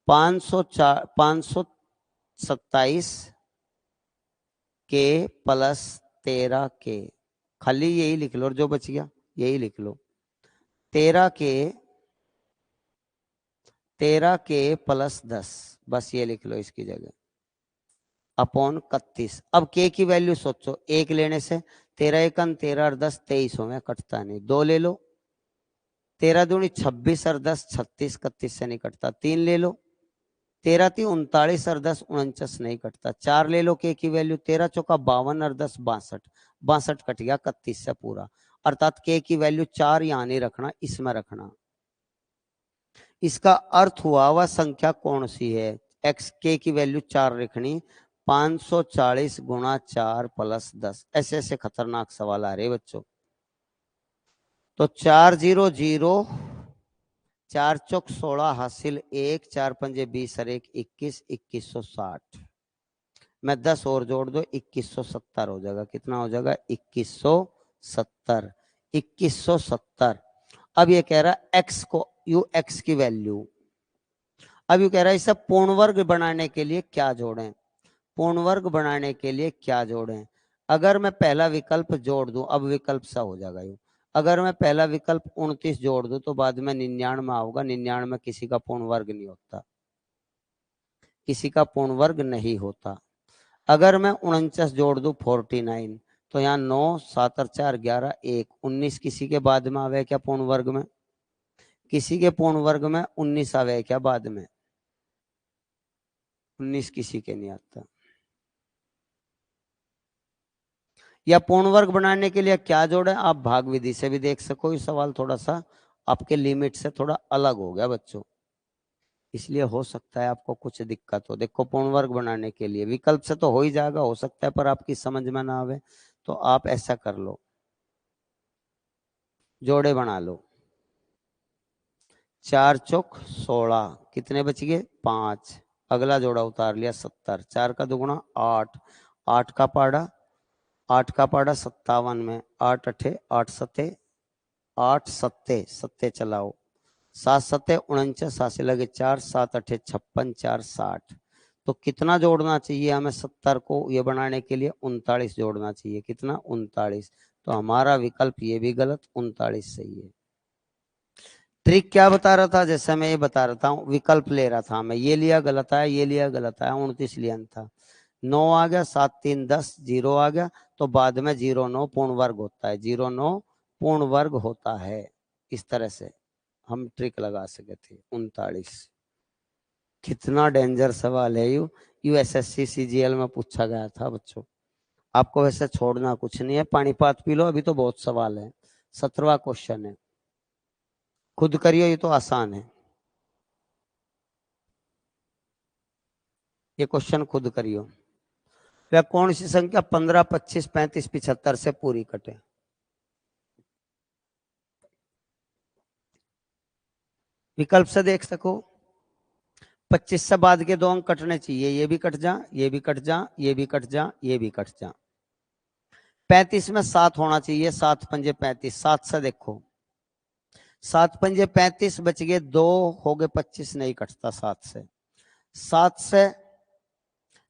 527 के प्लस 13 के, खाली यही लिख लो और जो बच गया यही लिख लो। 13 के प्लस 10, बस ये लिख लो इसकी जगह, अपॉन 31। अब के की वैल्यू सोचो, एक लेने से 13 एकन 13 और 10 23 में कटता नहीं, 2 ले लो, 13 दूनी 26 और 10 36, 31 से नहीं कटता, 3 ले लो, 13 × 39 और 10 49 नहीं कटता। 4 ले लो के की वैल्यू, 13 चौका 52 और 10 62, 62 कट गया 31 से पूरा। अर्थात के की वैल्यू 4 यहां नहीं रखना, इसमें रखना। इसका अर्थ हुआ वह संख्या कौन सी है। एक्स के की वैल्यू 4 रखनी, 540 गुणा 4 प्लस 10। ऐसे ऐसे खतरनाक सवाल आ रहे बच्चों। तो 400, 4 चौक 16 हासिल 1, 4 पंजे 20 और 1 21, 2160 में 10 और जोड़ दो 2170 हो जाएगा। कितना हो जाएगा 2170, 2170। अब ये कह रहा है एक्स को, यू एक्स की वैल्यू। अब यू कह रहा है इसे पूर्ण वर्ग बनाने के लिए क्या जोड़ें, पूर्ण वर्ग बनाने के लिए क्या जोड़ें। अगर मैं पहला विकल्प जोड़ दूं, अब विकल्प सा हो जाएगा यू। अगर मैं पहला विकल्प 29 जोड़ दूं तो बाद में 99 आऊगा। 99 किसी का पूर्ण वर्ग नहीं होता, किसी का पूर्ण वर्ग नहीं होता। अगर मैं 49 जोड़ दूं 49, तो यहाँ 9 7 और 4 11 1 19 किसी के बाद में आवे क्या पूर्ण वर्ग में, किसी के पूर्ण वर्ग में 19 आवे क्या बाद में, 19 किसी के नहीं आता। या पूर्ण वर्ग बनाने के लिए क्या जोड़े, आप भाग विधि से भी देख सको। ये सवाल थोड़ा सा आपके लिमिट से थोड़ा अलग हो गया बच्चों, इसलिए हो सकता है आपको कुछ दिक्कत हो। देखो पूर्ण वर्ग बनाने के लिए विकल्प से तो हो ही जाएगा, हो सकता है पर आपकी समझ में ना आवे, तो आप ऐसा कर लो, जोड़े बना लो। 4 चौक 16, कितने बच गए 5। अगला जोड़ा उतार लिया 70, 4 का दुगुना 8, 8 का पाड़ा, 8 का पाड़ा 57 में, 8 अठे 8 सते 8 सत्ते, सत्ते चलाओ, 7 सत्ते 49, 7 से लगे 4, 7 अठे 56, 4 60। तो कितना जोड़ना चाहिए हमें 70 को ये बनाने के लिए, 39 जोड़ना चाहिए। कितना 39। तो हमारा विकल्प ये भी गलत, 39 सही है। ट्रिक क्या बता रहा था, जैसे मैं ये बता रहा था, विकल्प ले रहा था मैं, ये लिया गलत आया, ये लिया गलत आया, 29 लिया था। 9 आ गया, 7 3 10, 0 आ गया, तो बाद में 09 पूर्ण वर्ग होता है, 09 पूर्ण वर्ग होता है। इस तरह से हम ट्रिक लगा सके थे। 39 कितना डेंजर सवाल है यू, यूएसएससी सीजीएल में पूछा गया था बच्चों। आपको वैसे छोड़ना कुछ नहीं है, पानीपत पी लो, अभी तो बहुत सवाल है। 17वां क्वेश्चन है, खुद करियो, ये तो आसान है। ये क्वेश्चन खुद करियो। वह कौन सी संख्या 15 25 35 75 से पूरी कटे। विकल्प से देख सको, 25 से बाद के 2 अंक कटने चाहिए, ये भी कट जा, ये भी कट जा, ये भी कट जा, ये भी कट जा। 35 में 7 होना चाहिए, 7 पंजे 35, 7 से देखो, 7 पंजे 35 बच गए, 2 हो गए 25, नहीं कटता 7 से। 7 से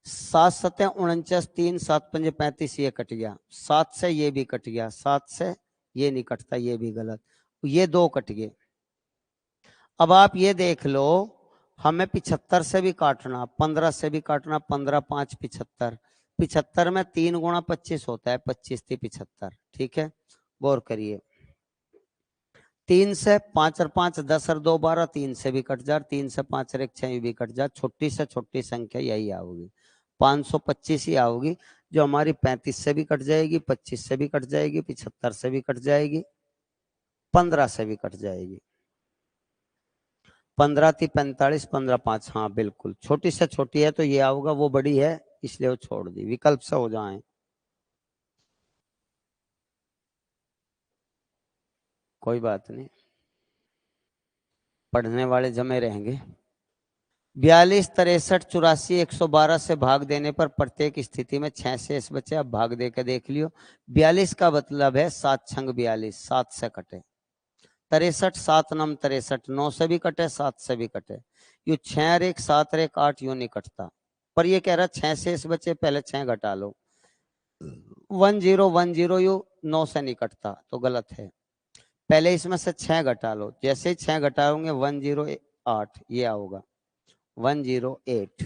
7 सत्ते 49, 3 7 पंजे 35, ये कट गया। 7 से ये भी कट गया, 7 से ये नहीं कटता, ये भी गलत, ये 2 कट गए। अब आप ये देख लो, हमें 75 से भी काटना, 15 से भी काटना, 15 5 75, 75 में 3 गुणा 25 होता है, 25 थी 75। ठीक है, गौर करिए, 3 से 5 और 5 10 और 2 12, 3 से भी कट जा, 3 से 5 और 1 6 भी कट जा, छोटी से छोटी संख्या यही आओगी, 525 ही आओगी, जो हमारी 35 से भी कट जाएगी, 25 से भी कट जाएगी, 75 से भी कट जाएगी, 15 से भी कट जाएगी। 15 थी 45, 15 5, हाँ बिल्कुल, छोटी से छोटी है तो ये आओगा, वो बड़ी है इसलिए वो छोड़ दी, विकल्प से हो जाए। कोई बात नहीं, पढ़ने वाले जमे रहेंगे। 42 63 84 112 से भाग देने पर प्रत्येक स्थिति में 6 शेष बचे। अब भाग दे के देख लियो। 42 का मतलब है 7 छंग 42, 7 से कटे। 63 7 नम 63, 9 से भी कटे 7 से भी कटे। यू 6 और 1 7 और 1 8 यूं नहीं कटता, पर ये कह रहा 6 शेष बचे, पहले 6 घटा लो। 1010 यू 9 से नहीं कटता, तो गलत है। पहले इसमें से 6 घटा लो, जैसे ही 6 घटाओगे 108 ये आओगा 108।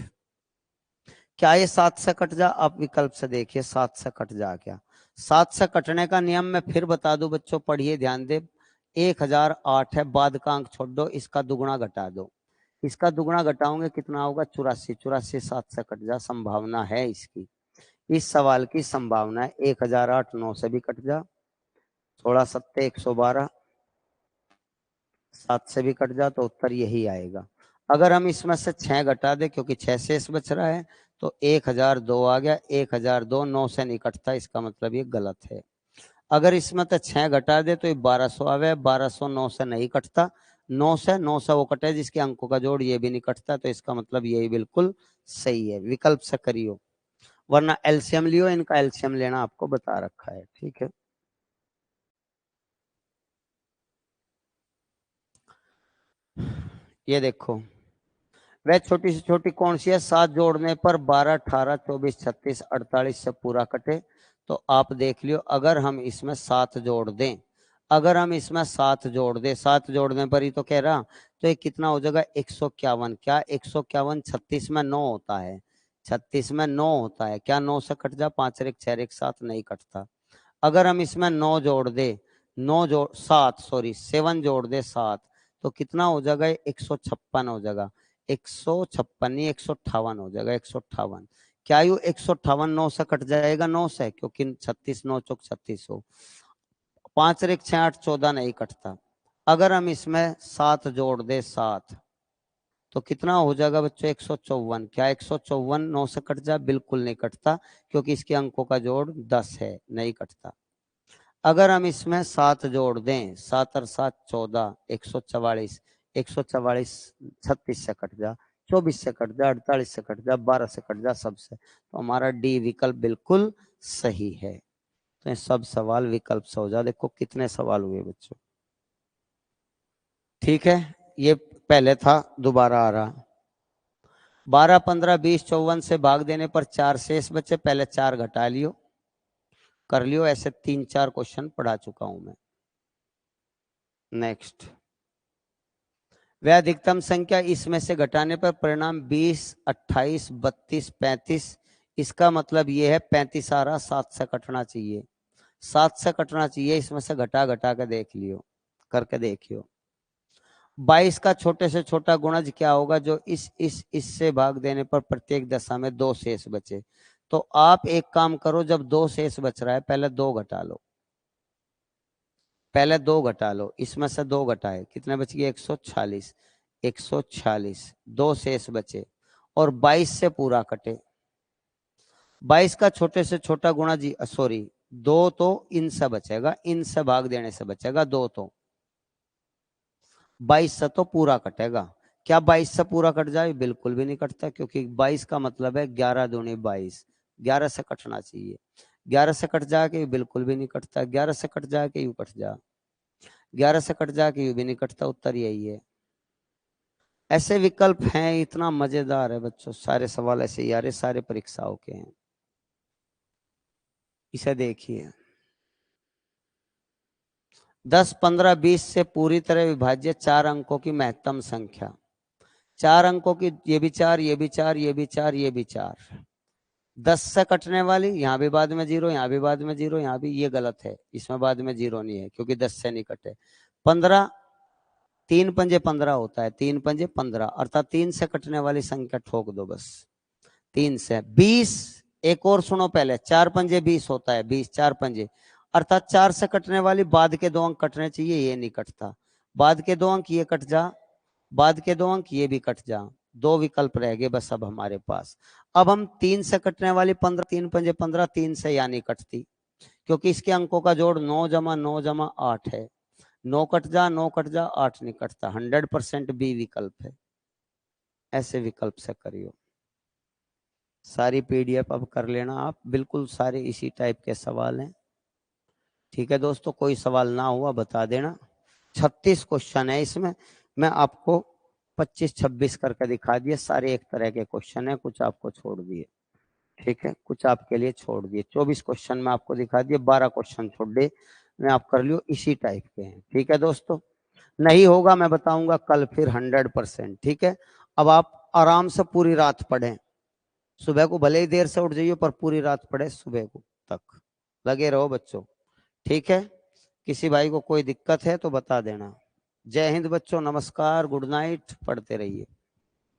क्या ये 7 से कट जा, आप विकल्प से देखिए 7 से कट जा क्या। 7 से कटने का नियम मैं फिर बता दूं बच्चों, पढ़िए ध्यान दे। 1008 है, बाद का अंक छोड़ दो, इसका दुगुना घटा दो, इसका दुगना घटाओगे कितना होगा 84, 84 7 से कट जा, संभावना है इसकी। इस सवाल की संभावना है 1008 9 से भी कट जा, 16 सत्ते 112, 7 से भी कट जा, तो उत्तर यही आएगा। अगर हम इसमें से 6 घटा दे क्योंकि 6 शेष बच रहा है तो 1002 आ गया, 1002 9 से नहीं कटता, इसका मतलब ये गलत है। अगर इसमें तो 6 घटा दे तो ये 1200 आवे, 1200 9 से नहीं कटता, 9 से वो कटे जिसके अंकों का जोड़ ये भी नहीं कटता, तो इसका मतलब यही बिल्कुल सही है, विकल्प से करियो, वरना एलसीएम लियो, इनका एलसीएम लेना आपको बता रखा है, ठीक है। ये देखो, वह छोटी से छोटी कौन सी है 7 जोड़ने पर 12 18 24 36 48 से पूरा कटे, तो आप देख लियो, अगर हम इसमें 7 जोड़ दें, अगर हम इसमें 7 जोड़ दें, 7 जोड़ने पर ही तो कह रहा, तो ये कितना हो जाएगा 151, क्या 151 36 में 9 होता है, 36 में 9 होता है, क्या 9 से कट जा, 5 और 1 6 1 7 नहीं कटता। अगर हम इसमें 9 जोड़ दे, 9 जोड़ 7 सॉरी 7 जोड़ दे 7, तो कितना हो जाएगा 156 हो जाएगा, 156 नहीं 158 हो जाएगा, 158। क्या यू 158 9 से कट जाएगा, 9 से, क्योंकि 36 9 चौक 36 हो, 5 और 1 6 8 14 नहीं कटता। अगर हम इसमें 7 जोड़ दे 7, तो कितना हो जाएगा बच्चों 154, क्या 154 9 से कट जा, बिल्कुल नहीं कटता, क्योंकि इसके अंकों का जोड़ 10 है, नहीं कटता। अगर हम इसमें 7 जोड़ दें, 7 और 7 14, 144, 144 36 से कट जा, 24 से कट जा, 48 से कट जा, 12 से कट जा, सबसे, तो हमारा डी विकल्प बिल्कुल सही है। तो ये सब सवाल विकल्प से हो जा। देखो कितने सवाल हुए बच्चों, ठीक है। ये पहले था, दोबारा आ रहा, 12 15 20 54 से भाग देने पर 4 शेष बचे, पहले 4 घटा लियो, कर लियो, ऐसे 3 4 क्वेश्चन पढ़ा चुका हूं मैं। नेक्स्ट, वह अधिकतम संख्या इसमें से घटाने पर परिणाम 20 28 32 35, इसका मतलब यह है 35 आ रहा, 7 से कटना चाहिए, 7 से कटना चाहिए, इसमें से घटा घटा के देख लियो, करके देखियो। 22 का छोटे से छोटा गुणज क्या होगा जो इससे भाग देने पर प्रत्येक दशा में 2 शेष बचे। तो आप एक काम करो, जब 2 शेष बच रहा है पहले 2 घटा लो, पहले 2 घटा लो, इसमें से 2 घटाए कितने बच गए 146, 146 2 शेष बचे, और 22 से पूरा कटे। 22 का छोटे से छोटा गुणा जी सॉरी 2 तो इनसे बचेगा, इनसे भाग देने से बचेगा 2, तो 22 से तो पूरा कटेगा, क्या 22 से पूरा कट जाए, बिल्कुल भी नहीं कटता, क्योंकि 22 का मतलब है 11 दूनी 22, 11 से कटना चाहिए, 11 से कट जाके बिल्कुल भी नहीं कटता, 11 से कट जाके यू कट जा, 11 से कट जाके यू भी नहीं कटता, उत्तर यही है। ऐसे विकल्प हैं, इतना मजेदार है बच्चों, सारे सवाल ऐसे ही आ रहे, सारे परीक्षाओं के हैं। इसे देखिए, 10 15 20 से पूरी तरह विभाज्य 4 अंकों की महत्तम संख्या, 4 अंकों की, ये भी 4 ये भी 4 ये भी 4 ये भी 4, 10 से कटने वाली, यहाँ भी बाद में 0 यहाँ भी बाद में 0 यहाँ भी, ये गलत है, इसमें बाद में 0 नहीं है क्योंकि 10 से नहीं कटे। 15 3 पंजे 15 होता है, 3 पंजे 15, अर्थात 3 से कटने वाली संख्या ठोक दो बस, 3 से। 20 एक और सुनो पहले, 4 पंजे 20 होता है, 20 4 पंजे, अर्थात 4 से कटने वाली बाद के 2 अंक कटने चाहिए, ये नहीं कटता, बाद के 2 अंक ये कट जा, बाद के 2 अंक ये भी कट जा, 2 विकल्प रह गए बस अब हमारे पास। अब हम 3 से कटने वाली 15, 3 पंजे 15, 3 से या नहीं कटती, क्योंकि इसके अंकों का जोड़ 9 जमा 9 जमा 8 है, 9 कट जा 9 कट जा 8 नहीं कटता, 100% बी विकल्प है। ऐसे विकल्प से करियो। सारी पीडीएफ अब कर लेना आप, बिल्कुल सारे इसी टाइप के सवाल हैं, ठीक है दोस्तों। कोई सवाल ना हुआ बता देना। 36 क्वेश्चन है इसमें, मैं आपको 25 26 करके दिखा दिए, सारे एक तरह के क्वेश्चन है, कुछ आपको छोड़ दिए, ठीक है, कुछ आपके लिए छोड़ दिए। 24 क्वेश्चन में आपको दिखा दिए, 12 क्वेश्चन छोड़ दिए, मैं आप कर लियो, इसी टाइप के हैं, ठीक है दोस्तों। नहीं होगा मैं बताऊंगा कल फिर 100%, ठीक है। अब आप आराम से पूरी रात पढ़ें, सुबह को भले ही देर से उठ जाइए पर पूरी रात पढ़े, सुबह को तक लगे रहो बच्चों, ठीक है। किसी भाई को कोई दिक्कत है तो बता देना। जय हिंद बच्चों, नमस्कार, गुड नाइट, पढ़ते रहिए।